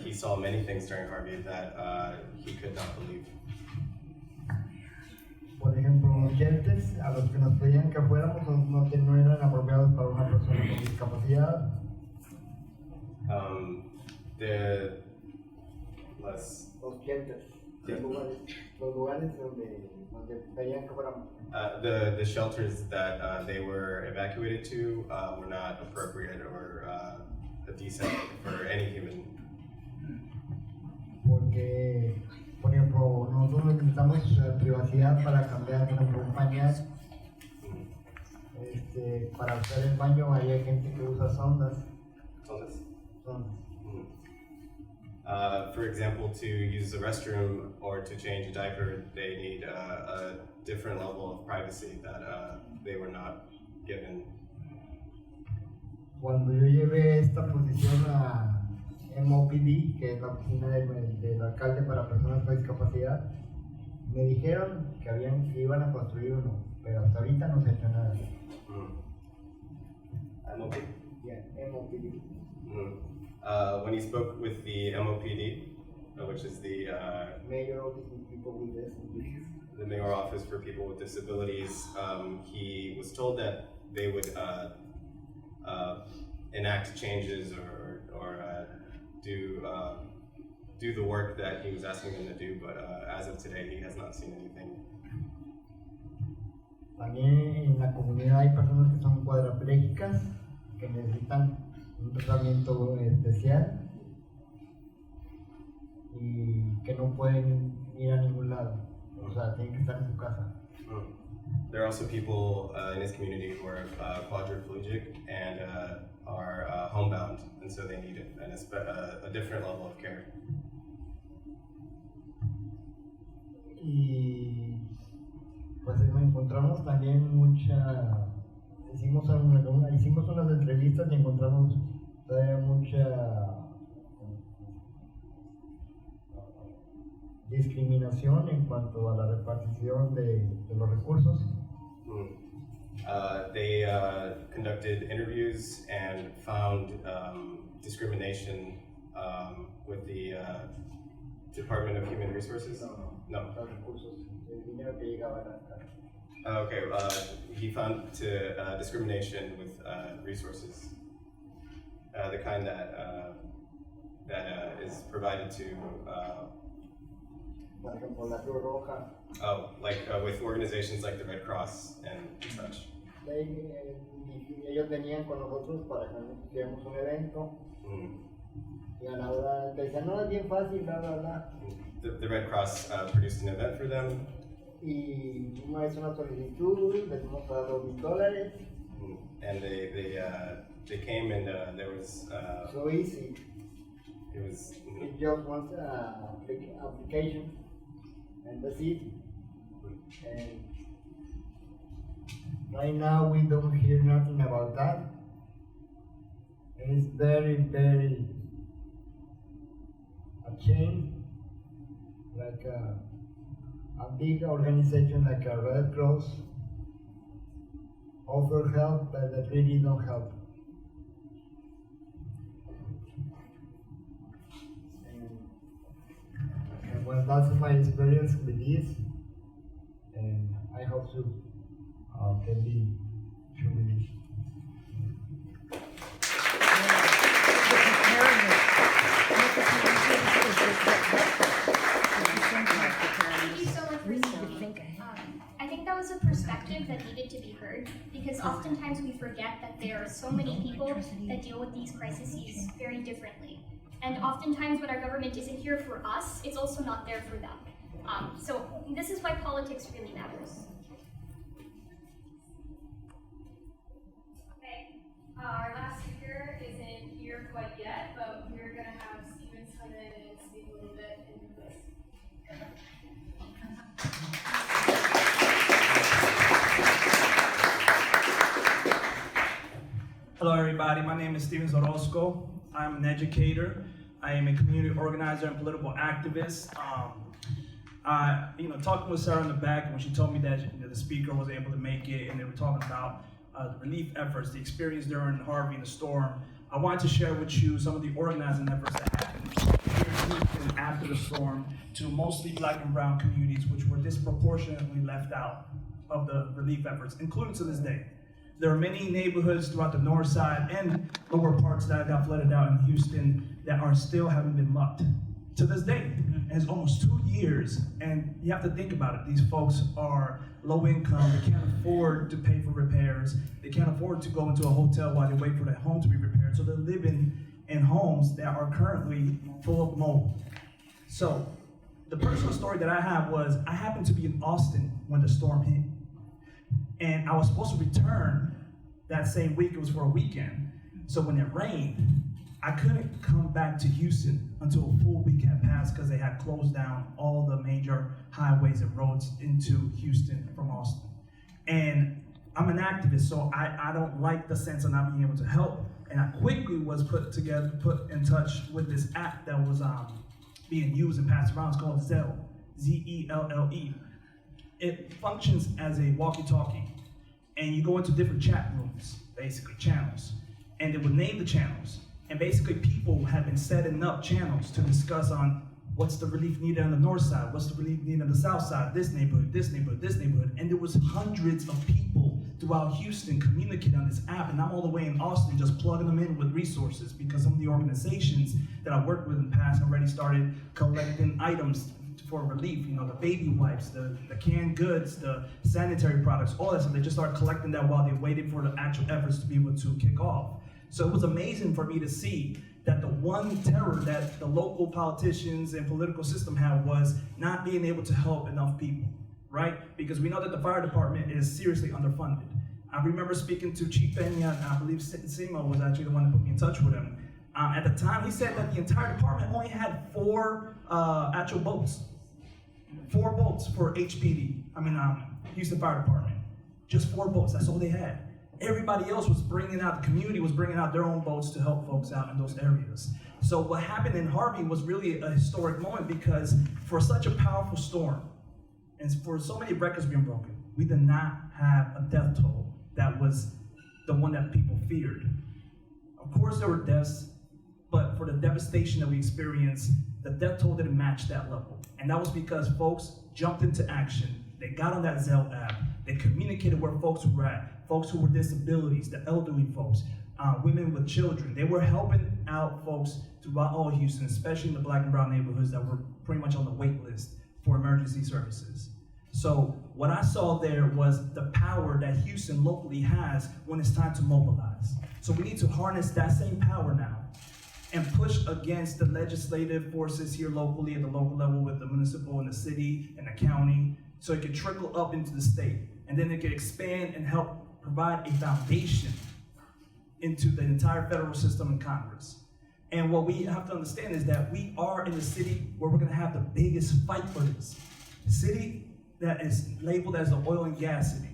He saw many things during Harvey that he could not believe. Por ejemplo, los shelters a los que nos pedían que fuéramos no eran apropiados para una persona con discapacidad. Los shelters, los lugares donde pedían que fuéramos. The shelters that they were evacuated to were not appropriate or decent for any human. Porque, por ejemplo, nosotros necesitamos privacidad para cambiar un pañal. Para usar el baño hay gente que usa sondas. Sondas? Sondas. For example, to use the restroom or to change a diaper, they need a different level of privacy that they were not given. Cuando yo llevé esta posición a MOPD, que es la oficina del alcalde para personas con discapacidad, me dijeron que iban a construir uno, pero hasta ahorita no se ha hecho nada. MOPD? Yeah, MOPD. When he spoke with the MOPD, which is the Mayor Office for People with Disabilities, the mayor office for people with disabilities, he was told that they would enact changes or do the work that he was asking them to do, but as of today, he has not seen anything. También en la comunidad hay personas que son cuadraplégicas, que necesitan un tratamiento especial y que no pueden ir a ningún lado, o sea, tienen que estar en su casa. There are also people in his community who are quadriplegic and are homebound, and so they need a different level of care. Y pues encontramos también hicimos unas entrevistas y encontramos mucha discriminación en cuanto a la repartición de los recursos. They conducted interviews and found discrimination with the Department of Human Resources. No. Los recursos, el dinero que llegaba a las casas. Okay, he found discrimination with resources, the kind that is provided to por ejemplo, la Cruz Roja. Oh, like with organizations like the Red Cross and such. Ellos venían con nosotros para que hiciéramos un evento. Y a la hora te decían, no, es bien fácil, bla, bla, bla. The Red Cross produced an event for them. Y una vez una solicitud, les dimos para $2,000. And they came and there was So easy. it was It just wants application and that's it. And right now we don't hear nothing about that. And it's very, very a shame. Like a big organization like a Red Cross offer help, but that really don't help. And well, that's my experience with this, and I hope to can be true with this. Thank you so much for speaking. I think that was a perspective that needed to be heard, because oftentimes we forget that there are so many people that deal with these crises very differently. And oftentimes when our government isn't here for us, it's also not there for them. So this is why politics really matters. Okay, our last speaker isn't here quite yet, but we're going to have Steven come in and speak a little bit in your place. Hello everybody, my name is Steven Zorosco. I'm an educator. I am a community organizer and political activist. Talking with Sarah in the back when she told me that the speaker was able to make it and they were talking about the relief efforts, the experience during Harvey and the storm, I wanted to share with you some of the organizing efforts that happened here after the storm to mostly Black and brown communities which were disproportionately left out of the relief efforts, including to this day. There are many neighborhoods throughout the north side and lower parts that got flooded out in Houston that are still haven't been mucked to this day. And it's almost 2 years, and you have to think about it. These folks are low income, they can't afford to pay for repairs, they can't afford to go into a hotel while they wait for their home to be repaired, so they're living in homes that are currently full of mold. So, the personal story that I have was, I happened to be in Austin when the storm hit. And I was supposed to return that same week, it was for a weekend. So when it rained, I couldn't come back to Houston until a full week had passed because they had closed down all the major highways and roads into Houston from Austin. And I'm an activist, so I don't like the sense of not being able to help. And I quickly was put in touch with this app that was being used and passed around. It's called Zelle, Z-E-L-L-E. It functions as a walkie-talkie, and you go into different chat rooms, basically channels, and it will name the channels. And basically people have been setting up channels to discuss on what's the relief needed on the north side, what's the relief needed on the south side, this neighborhood, this neighborhood, this neighborhood. And there was hundreds of people throughout Houston communicating on this app, and I'm all the way in Austin just plugging them in with resources because some of the organizations that I worked with in the past already started collecting items for relief, the baby wipes, the canned goods, the sanitary products, all that stuff. They just started collecting that while they waited for the actual efforts to be able to kick off. So it was amazing for me to see that the one terror that the local politicians and political system had was not being able to help enough people, right? Because we know that the fire department is seriously underfunded. I remember speaking to Chief Peña, and I believe Simo was actually the one that put me in touch with him. At the time, he said that the entire department only had 4 actual boats. 4 boats for Houston Fire Department. Just 4 boats, that's all they had. Everybody else was the community was bringing out their own boats to help folks out in those areas. So what happened in Harvey was really a historic moment because for such a powerful storm, and for so many records being broken, we did not have a death toll that was the one that people feared. Of course there were deaths, but for the devastation that we experienced, the death toll didn't match that level. And that was because folks jumped into action. They got on that Zelle app. They communicated where folks were at, folks who were disabilities, the elderly folks, women with children. They were helping out folks throughout all Houston, especially in the Black and brown neighborhoods that were pretty much on the wait list for emergency services. So what I saw there was the power that Houston locally has when it's time to mobilize. So we need to harness that same power now and push against the legislative forces here locally at the local level with the municipal and the city and the county, so it can trickle up into the state. And then it can expand and help provide a foundation into the entire federal system and Congress. And what we have to understand is that we are in a city where we're gonna have the biggest fight for this. A city that is labeled as an oil and gas city.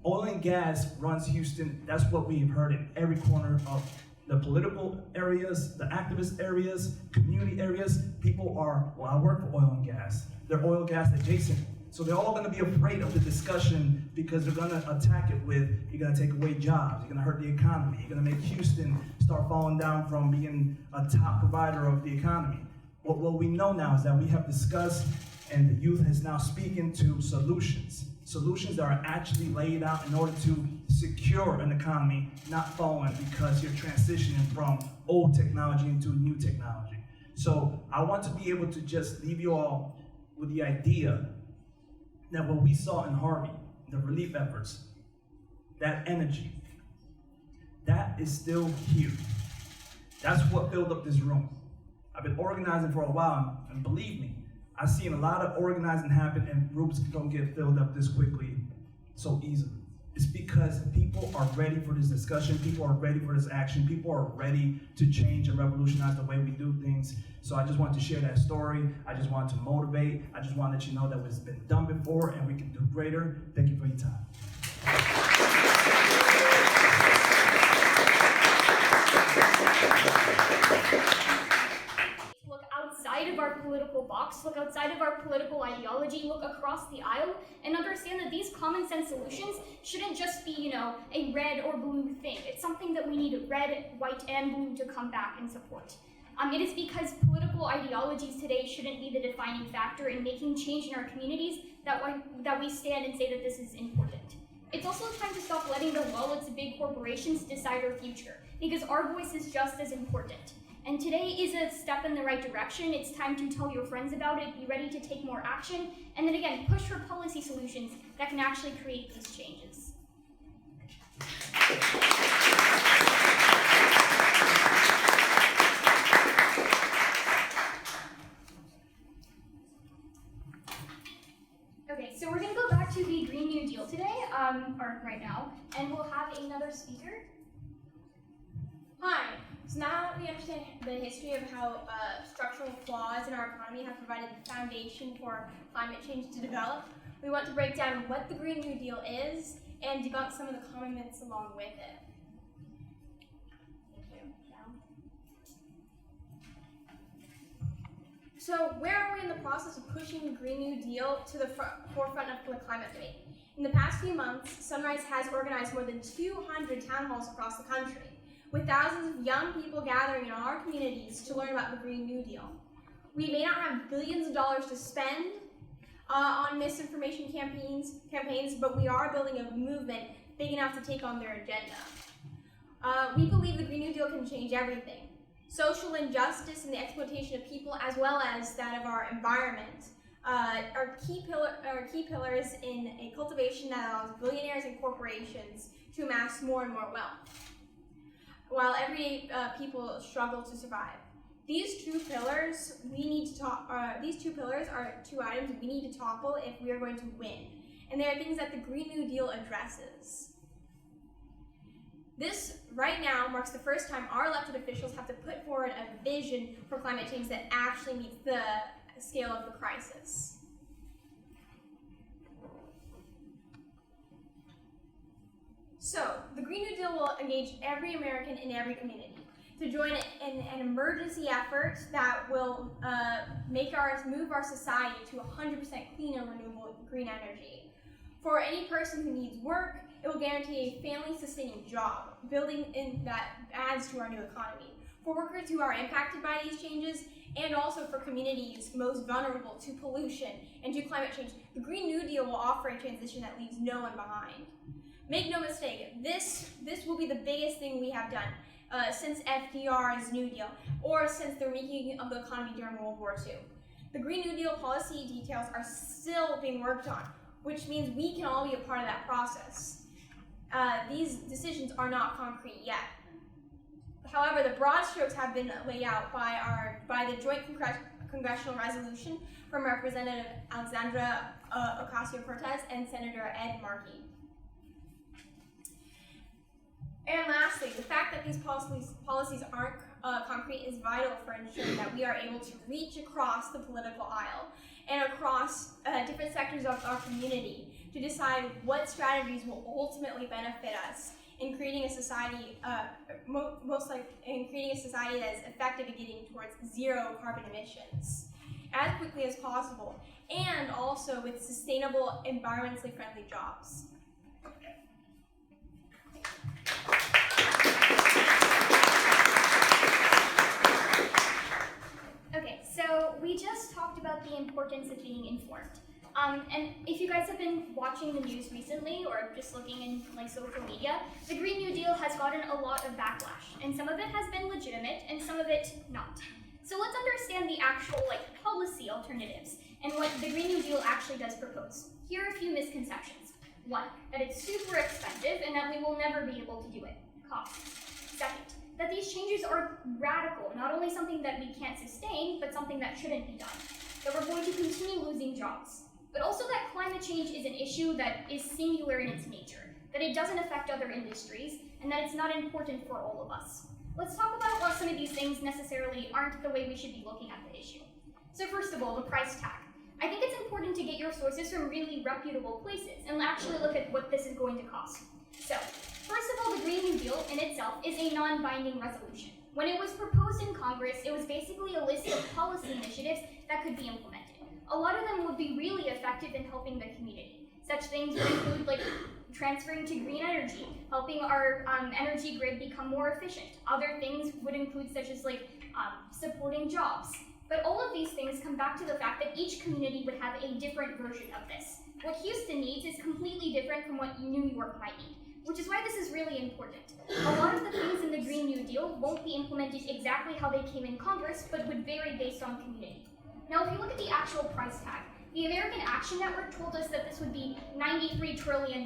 Oil and gas runs Houston. That's what we've heard in every corner of the political areas, the activist areas, community areas. People are, well, I work for oil and gas. They're oil and gas adjacent. So they're all gonna be afraid of the discussion because they're gonna attack it with, you're gonna take away jobs, you're gonna hurt the economy, you're gonna make Houston start falling down from being a top provider of the economy. What we know now is that we have discussed, and the youth is now speaking to solutions that are actually laid out in order to secure an economy not falling because you're transitioning from old technology into new technology. So I want to be able to just leave you all with the idea that what we saw in Harvey, the relief efforts, that energy, that is still here. That's what filled up this room. I've been organizing for a while, and believe me, I've seen a lot of organizing happen and groups don't get filled up this quickly so easily. It's because people are ready for this discussion, people are ready for this action, people are ready to change and revolutionize the way we do things. So I just wanted to share that story. I just wanted to motivate. I just want to let you know that it's been done before and we can do greater. Thank you for your time. Look outside of our political box, look outside of our political ideology, look across the aisle, and understand that these common sense solutions shouldn't just be, a red or blue thing. It's something that we need red, white, and blue to come back and support. It is because political ideologies today shouldn't be the defining factor in making change in our communities that we stand and say that this is important. It's also time to stop letting the wallets of big corporations decide our future, because our voice is just as important. And today is a step in the right direction. It's time to tell your friends about it, be ready to take more action, and then again, push for policy solutions that can actually create these changes. Okay, so we're gonna go back to the Green New Deal today, or right now, and we'll have another speaker. Hi. So now that we understand the history of how structural flaws in our economy have provided the foundation for climate change to develop, we want to break down what the Green New Deal is and debunk some of the common myths along with it. Thank you. So where are we in the process of pushing the Green New Deal to the forefront of the climate debate? In the past few months, Sunrise has organized more than 200 town halls across the country, with thousands of young people gathering in our communities to learn about the Green New Deal. We may not have billions of dollars to spend on misinformation campaigns, but we are building a movement big enough to take on their agenda. We believe the Green New Deal can change everything. Social injustice and the exploitation of people, as well as that of our environment, are key pillars in a cultivation that allows billionaires and corporations to amass more and more wealth, while everyday people struggle to survive. These two pillars are two items we need to topple if we are going to win, and they are things that the Green New Deal addresses. This, right now, marks the first time our elected officials have to put forward a vision for climate change that actually meets the scale of the crisis. So, the Green New Deal will engage every American in every community to join in an emergency effort that will move our society to 100% clean and renewable green energy. For any person who needs work, it will guarantee a family-sustaining job, building in that adds to our new economy. For workers who are impacted by these changes, and also for communities most vulnerable to pollution and to climate change, the Green New Deal will offer a transition that leaves no one behind. Make no mistake, this will be the biggest thing we have done since FDR's New Deal, or since the remaking of the economy during World War II. The Green New Deal policy details are still being worked on, which means we can all be a part of that process. These decisions are not concrete yet. However, the broad strokes have been laid out by the joint congressional resolution from Representative Alexandra Ocasio-Cortez and Senator Ed Markey. And lastly, the fact that these policies aren't concrete is vital for ensuring that we are able to reach across the political aisle and across different sectors of our community to decide what strategies will ultimately benefit us in creating a society, in creating a society that is effective in getting towards zero carbon emissions as quickly as possible, and also with sustainable, environmentally friendly jobs. Okay, so we just talked about the importance of being informed. And if you guys have been watching the news recently or just looking in social media, the Green New Deal has gotten a lot of backlash, and some of it has been legitimate and some of it not. So let's understand the actual policy alternatives and what the Green New Deal actually does propose. Here are a few misconceptions. One, that it's super expensive and that we will never be able to do it. Costs. Second, that these changes are radical, not only something that we can't sustain, but something that shouldn't be done. That we're going to continue losing jobs. But also that climate change is an issue that is singular in its nature, that it doesn't affect other industries, and that it's not important for all of us. Let's talk about why some of these things necessarily aren't the way we should be looking at the issue. So first of all, the price tag. I think it's important to get your sources from really reputable places and actually look at what this is going to cost. So, first of all, the Green New Deal in itself is a non-binding resolution. When it was proposed in Congress, it was basically a list of policy initiatives that could be implemented. A lot of them would be really effective in helping the community. Such things would include transferring to green energy, helping our energy grid become more efficient. Other things would include such as supporting jobs. But all of these things come back to the fact that each community would have a different version of this. What Houston needs is completely different from what New York might need, which is why this is really important. A lot of the things in the Green New Deal won't be implemented exactly how they came in Congress, but would vary based on community. Now, if you look at the actual price tag, the American Action Network told us that this would be $93 trillion.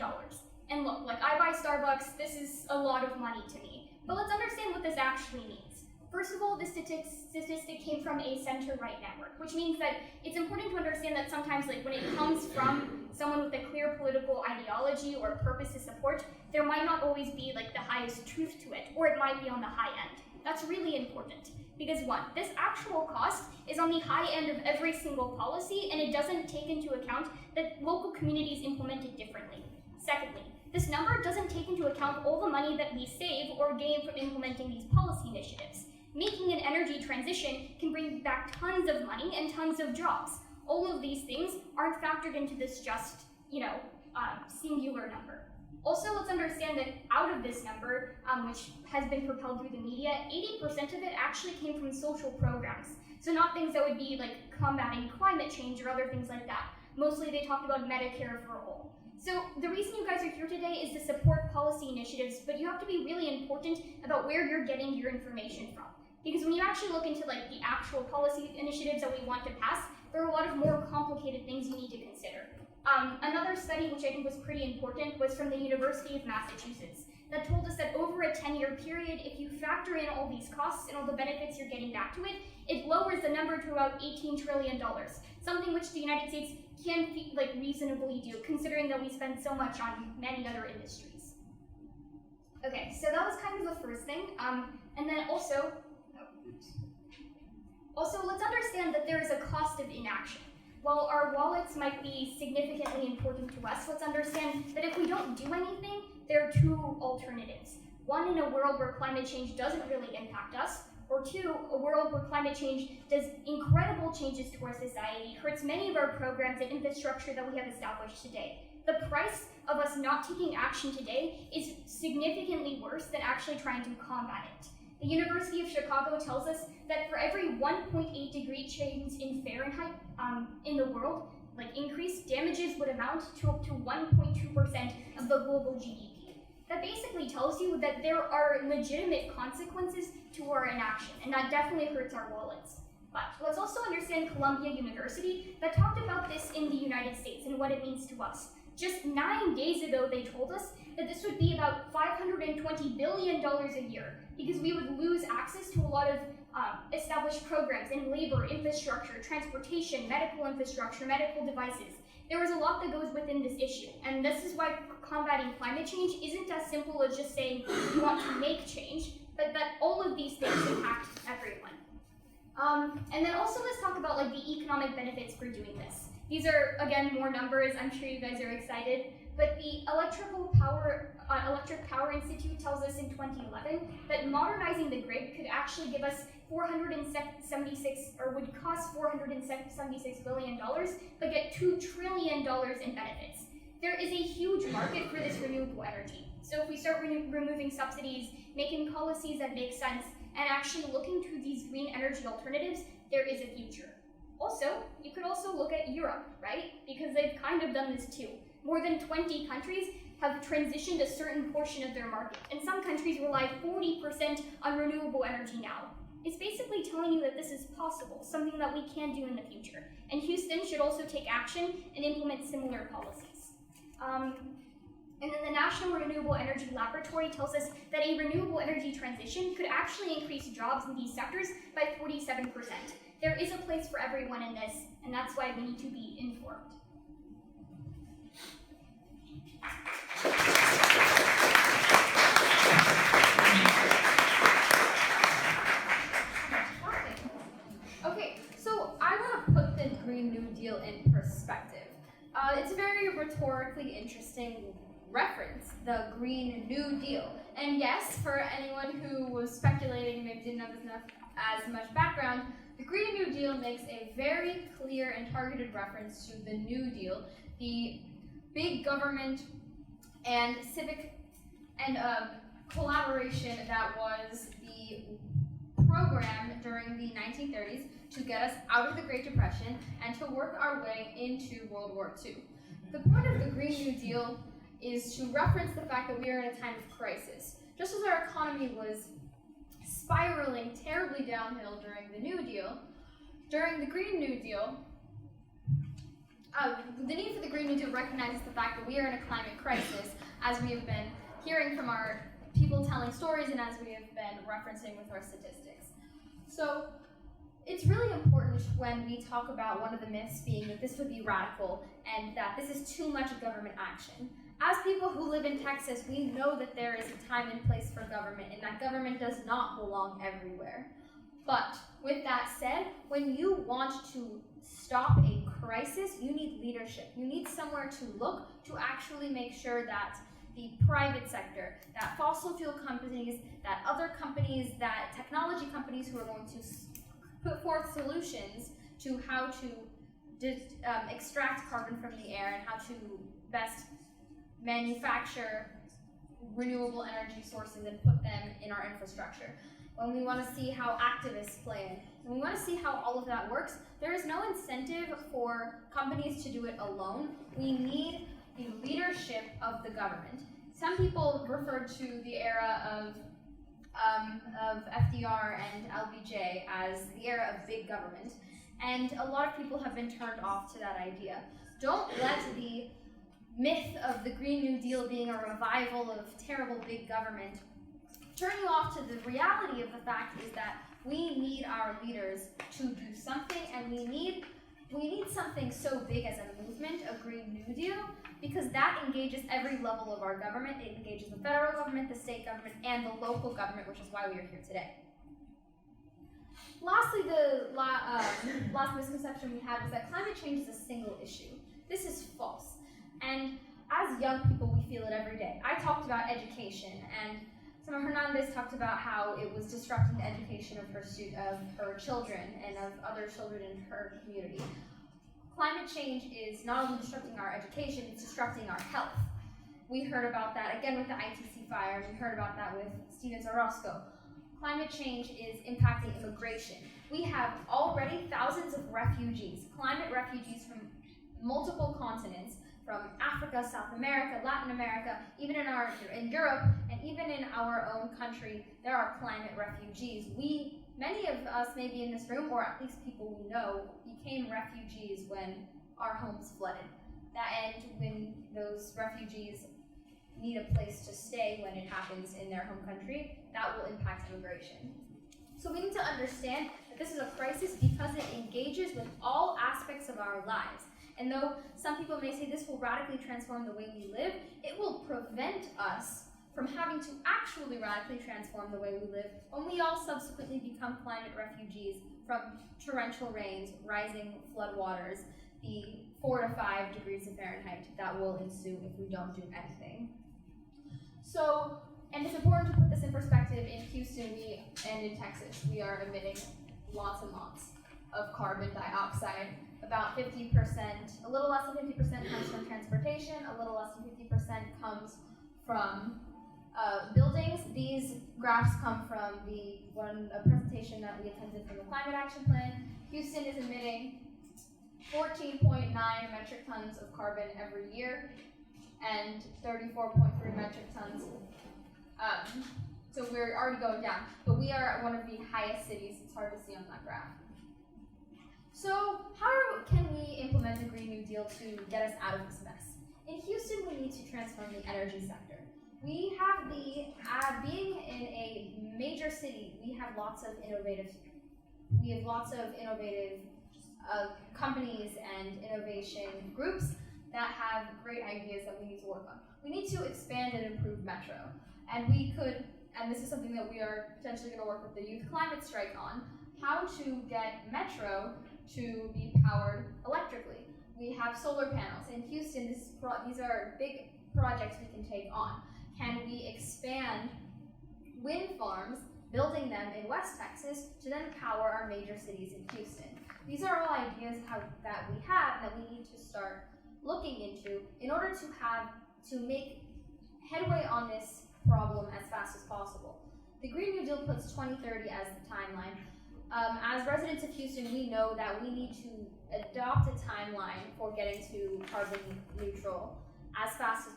And look, I buy Starbucks, this is a lot of money to me. But let's understand what this actually means. First of all, this statistic came from a center-right network, which means that it's important to understand that sometimes when it comes from someone with a clear political ideology or purpose to support, there might not always be the highest truth to it, or it might be on the high end. That's really important. Because one, this actual cost is on the high end of every single policy, and it doesn't take into account that local communities implement it differently. Secondly, this number doesn't take into account all the money that we save or gain from implementing these policy initiatives. Making an energy transition can bring back tons of money and tons of jobs. All of these things aren't factored into this just, singular number. Also, let's understand that out of this number, which has been propelled through the media, 80% of it actually came from social programs. So not things that would be combating climate change or other things like that. Mostly they talked about Medicare for all. So the reason you guys are here today is to support policy initiatives, but you have to be really important about where you're getting your information from. Because when you actually look into the actual policy initiatives that we want to pass, there are a lot of more complicated things you need to consider. Another study, which I think was pretty important, was from the University of Massachusetts, that told us that over a 10-year period, if you factor in all these costs and all the benefits you're getting back to it, it lowers the number to about $18 trillion, something which the United States can reasonably do, considering that we spend so much on many other industries. Okay, so that was kind of the first thing, and then also, let's understand that there is a cost of inaction. While our wallets might be significantly important to us, let's understand that if we don't do anything, there are two alternatives. One, in a world where climate change doesn't really impact us, or two, a world where climate change does incredible changes to our society, hurts many of our programs and infrastructure that we have established today. The price of us not taking action today is significantly worse than actually trying to combat it. The University of Chicago tells us that for every 1.8 degree change in Fahrenheit in the world, increase, damages would amount to up to 1.2% of the global GDP. That basically tells you that there are legitimate consequences to our inaction, and that definitely hurts our wallets. But let's also understand Columbia University that talked about this in the United States and what it means to us. Just 9 days ago, they told us that this would be about $520 billion a year because we would lose access to a lot of established programs in labor, infrastructure, transportation, medical infrastructure, medical devices. There is a lot that goes within this issue, and this is why combating climate change isn't as simple as just saying you want to make change, but that all of these things impact everyone. And then also let's talk about like the economic benefits for doing this. These are, again, more numbers. I'm sure you guys are excited. But the Electric Power Institute tells us in 2011 that modernizing the grid could actually give us would cost $476 billion, but get $2 trillion in benefits. There is a huge market for this renewable energy. So if we start removing subsidies, making policies that make sense, and actually looking to these green energy alternatives, there is a future. Also, you could also look at Europe, right? Because they've kind of done this too. More than 20 countries have transitioned a certain portion of their market, and some countries rely 40% on renewable energy now. It's basically telling you that this is possible, something that we can do in the future. And Houston should also take action and implement similar policies. And then the National Renewable Energy Laboratory tells us that a renewable energy transition could actually increase jobs in these sectors by 47%. There is a place for everyone in this, and that's why we need to be informed. Okay, so I want to put the Green New Deal in perspective. It's a very rhetorically interesting reference, the Green New Deal. And yes, for anyone who was speculating, maybe didn't have as much background, the Green New Deal makes a very clear and targeted reference to the New Deal, the big government and civic and collaboration that was the program during the 1930s to get us out of the Great Depression and to work our way into World War II. The point of the Green New Deal is to reference the fact that we are in a time of crisis. Just as our economy was spiraling terribly downhill during the New Deal, during the Green New Deal, the need for the Green New Deal recognizes the fact that we are in a climate crisis, as we have been hearing from our people telling stories and as we have been referencing with our statistics. So it's really important when we talk about one of the myths being that this would be radical and that this is too much government action. As people who live in Texas, we know that there is a time and place for government and that government does not belong everywhere. But with that said, when you want to stop a crisis, you need leadership. You need somewhere to look to actually make sure that the private sector, that fossil fuel companies, that other companies, that technology companies who are going to put forth solutions to how to extract carbon from the air and how to best manufacture renewable energy sources and put them in our infrastructure. When we want to see how activists play in, when we want to see how all of that works, there is no incentive for companies to do it alone. We need the leadership of the government. Some people refer to the era of FDR and LBJ as the era of big government, and a lot of people have been turned off to that idea. Don't let the myth of the Green New Deal being a revival of terrible big government turn you off to the reality of the fact is that we need our leaders to do something, and we need something so big as a movement, a Green New Deal, because that engages every level of our government. It engages the federal government, the state government, and the local government, which is why we are here today. Lastly, the last misconception we had was that climate change is a single issue. This is false. And as young people, we feel it every day. I talked about education, and Senator Hernandez talked about how it was disrupting the education of her children and of other children in her community. Climate change is not only disrupting our education, it's disrupting our health. We heard about that again with the ITC fire, and we heard about that with Stevens Orozco. Climate change is impacting immigration. We have already thousands of refugees, climate refugees from multiple continents, from Africa, South America, Latin America, even in Europe, and even in our own country, there are climate refugees. We Many of us maybe in this room, or at least people we know, became refugees when our homes flooded. And when those refugees need a place to stay when it happens in their home country, that will impact immigration. So we need to understand that this is a crisis because it engages with all aspects of our lives. And though some people may say this will radically transform the way we live, it will prevent us from having to actually radically transform the way we live when we all subsequently become climate refugees from torrential rains, rising floodwaters, the 4 to 5 degrees of Fahrenheit that will ensue if we don't do anything. So, and it's important to put this in perspective. In Houston and in Texas, we are emitting lots and lots of carbon dioxide. About 50%, a little less than 50% comes from transportation, a little less than 50% comes from buildings. These graphs come from a presentation that we attended from the Climate Action Plan. Houston is emitting 14.9 metric tons of carbon every year and 34.3 metric tons. So we're already going down, but we are one of the highest cities. It's hard to see on that graph. So how can we implement the Green New Deal to get us out of this mess? In Houston, we need to transform the energy sector. We have being in a major city, we have lots of innovative companies and innovation groups that have great ideas that we need to work on. We need to expand and improve Metro. And this is something that we are potentially going to work with the Youth Climate Strike on, how to get Metro to be powered electrically. We have solar panels. In Houston, these are big projects we can take on. Can we expand wind farms, building them in West Texas to then power our major cities in Houston? These are all ideas that we have that we need to start looking into in order to make headway on this problem as fast as possible. The Green New Deal puts 2030 as the timeline. As residents of Houston, we know that we need to adopt a timeline for getting to carbon neutral as fast as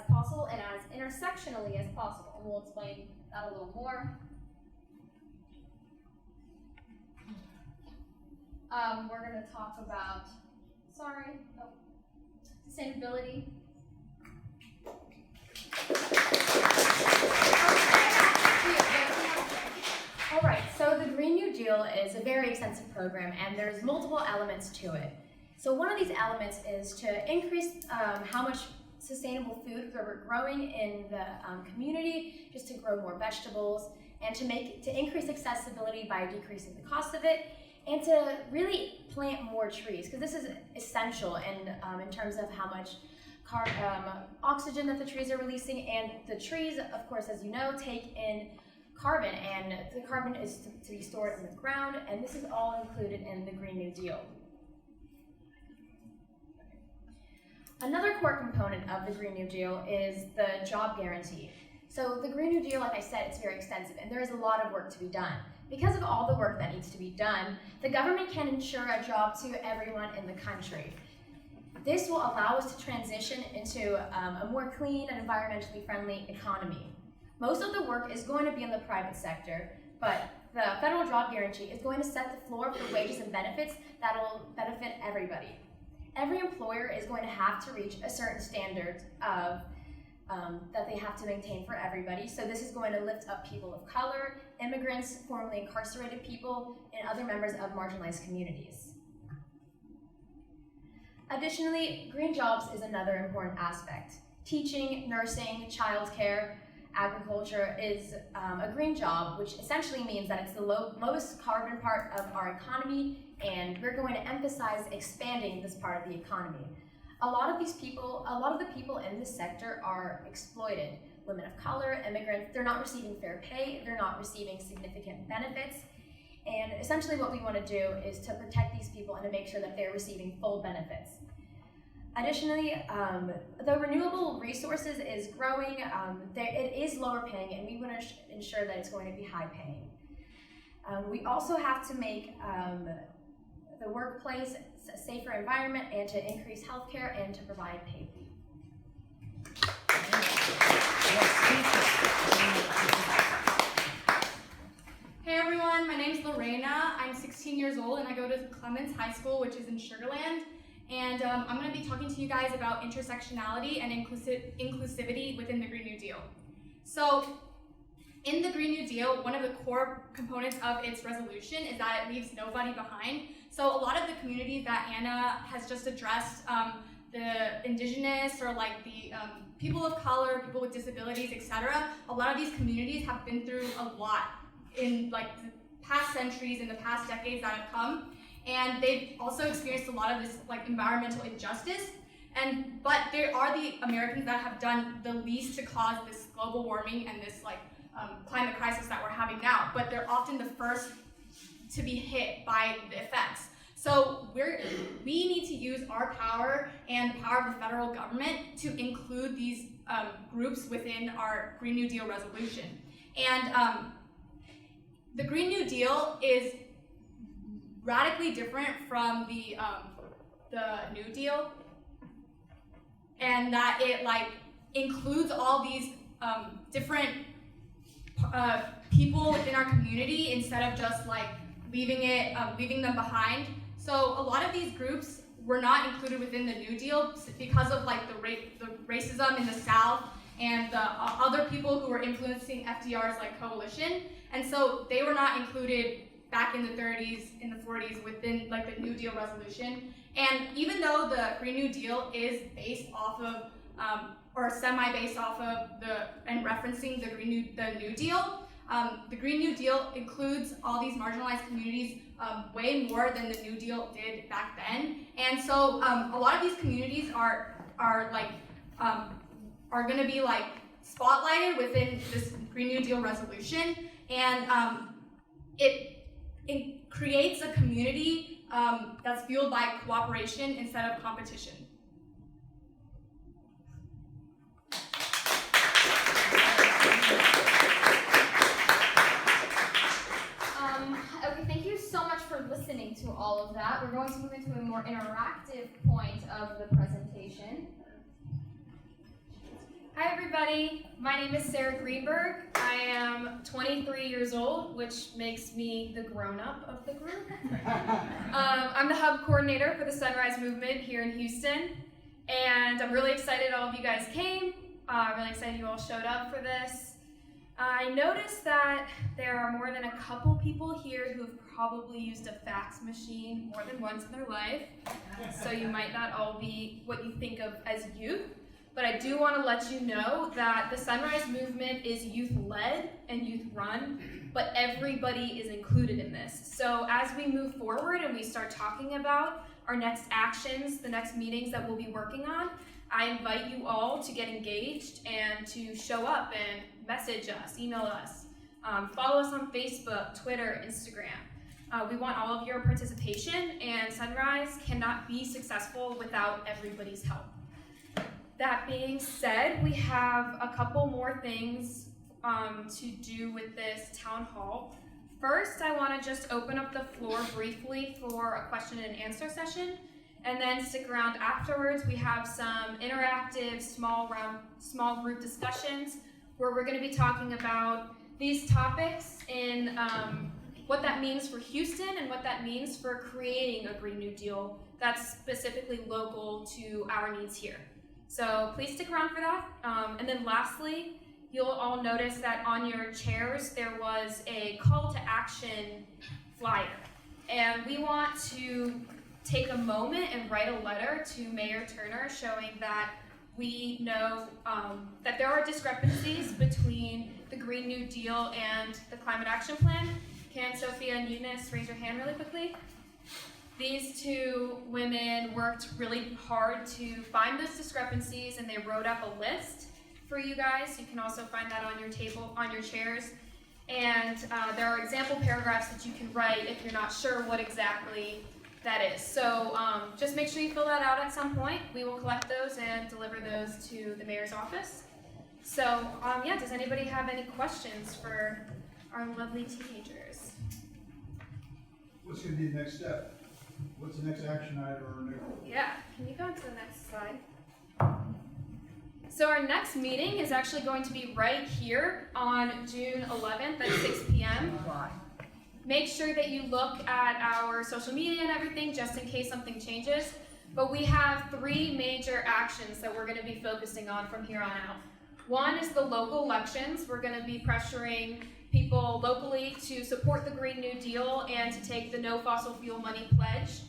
possible and as intersectionally as possible. And we'll explain that a little more. We're going to talk about, sustainability. All right, so the Green New Deal is a very extensive program and there's multiple elements to it. So one of these elements is to increase how much sustainable food we're growing in the community, just to grow more vegetables, and to increase accessibility by decreasing the cost of it, and to really plant more trees, because this is essential in terms of how much oxygen that the trees are releasing, and the trees, of course, as you know, take in carbon, and the carbon is to be stored in the ground, and this is all included in the Green New Deal. Another core component of the Green New Deal is the job guarantee. So the Green New Deal, like I said, it's very extensive, and there is a lot of work to be done. Because of all the work that needs to be done, the government can ensure a job to everyone in the country. This will allow us to transition into a more clean and environmentally friendly economy. Most of the work is going to be in the private sector, but the federal job guarantee is going to set the floor for wages and benefits that will benefit everybody. Every employer is going to have to reach a certain standard of that they have to maintain for everybody. So this is going to lift up people of color, immigrants, formerly incarcerated people, and other members of marginalized communities. Additionally, green jobs is another important aspect. Teaching, nursing, childcare, agriculture is a green job, which essentially means that it's the lowest carbon part of our economy, and we're going to emphasize expanding this part of the economy. A lot of the people in this sector are exploited. Women of color, immigrants, they're not receiving fair pay, they're not receiving significant benefits, and essentially what we want to do is to protect these people and to make sure that they're receiving full benefits. Additionally, the renewable resources is growing. It is lower paying, and we want to ensure that it's going to be high paying. We also have to make the workplace a safer environment, and to increase healthcare and to provide paid leave. Hey everyone, my name Clements High School, which is in Sugar Land. And I'm going to be talking to you guys about intersectionality and inclusivity within the Green New Deal. So, in the Green New Deal, one of the core components of its resolution is that it leaves nobody behind. So a lot of the communities that Anna has just addressed, the indigenous or like the people of color, people with disabilities, etc., a lot of these communities have been through a lot in like the past centuries and the past decades that have come. And they've also experienced a lot of this like environmental injustice. But there are the Americans that have done the least to cause this global warming and this like climate crisis that we're having now, but they're often the first to be hit by the effects. So we need to use our power and the power of the federal government to include these groups within our Green New Deal resolution. And the Green New Deal is radically different from the New Deal, and that it like includes all these different people within our community instead of just like leaving them behind. So a lot of these groups were not included within the New Deal because of like the racism in the South and the other people who were influencing FDR's like coalition, and so they were not included back in the 30s, in the 40s within like the New Deal resolution. And even though the Green New Deal is based off of or semi-based off of and referencing the New Deal. The Green New Deal includes all these marginalized communities way more than the New Deal did back then. And so a lot of these communities are going to be like spotlighted within this Green New Deal resolution, and it creates a community that's fueled by cooperation instead of competition. Okay, thank you so much for listening to all of that. We're going to move into a more interactive point of the presentation. Hi everybody, my name is Sarah Greenberg. I am 23 years old, which makes me the grown-up of the group. I'm the hub coordinator for the Sunrise Movement here in Houston, and I'm really excited all of you guys came. I'm really excited you all showed up for this. I noticed that there are more than a couple people here who have probably used a fax machine more than once in their life, so you might not all be what you think of as youth. But I do want to let you know that the Sunrise Movement is youth-led and youth-run, but everybody is included in this. So as we move forward and we start talking about our next actions, the next meetings that we'll be working on, I invite you all to get engaged and to show up and message us, email us, follow us on Facebook, Twitter, Instagram. We want all of your participation, and Sunrise cannot be successful without everybody's help. That being said, we have a couple more things to do with this town hall. First, I want to just open up the floor briefly for a question and answer session, and then stick around afterwards. We have some interactive small group discussions where we're going to be talking about these topics in what that means for Houston and what that means for creating a Green New Deal that's specifically local to our needs here. So please stick around for that. And then lastly, you'll all notice that on your chairs there was a call to action flyer. And we want to take a moment and write a letter to Mayor Turner showing that we know that there are discrepancies between the Green New Deal and the Climate Action Plan. Can Sophia and Eunice raise your hand really quickly? These two women worked really hard to find those discrepancies, and they wrote up a list for you guys. You can also find that on your table, on your chairs. And there are example paragraphs that you can write if you're not sure what exactly that is. So just make sure you fill that out at some point. We will collect those and deliver those to the mayor's office. So yeah, does anybody have any questions for our lovely teenagers? What's going to be the next step? What's the next action item or new? Yeah, can you go to the next slide? So our next meeting is actually going to be right here on June 11th at 6 p.m. make sure that you look at our social media and everything just in case something changes. But we have 3 major actions that we're going to be focusing on from here on out. One is the local elections. We're going to be pressuring people locally to support the Green New Deal and to take the No Fossil Fuel Money pledge.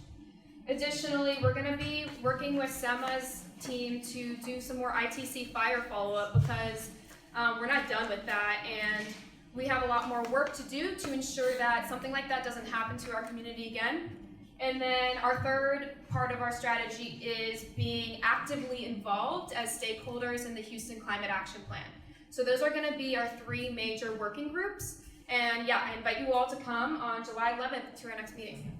Additionally, we're going to be working with SEMA's team to do some more ITC fire follow-up because we're not done with that, and we have a lot more work to do to ensure that something like that doesn't happen to our community again. And then our third part of our strategy is being actively involved as stakeholders in the Houston Climate Action Plan. So those are going to be our 3 major working groups. And yeah, I invite you all to come on July 11th to our next meeting.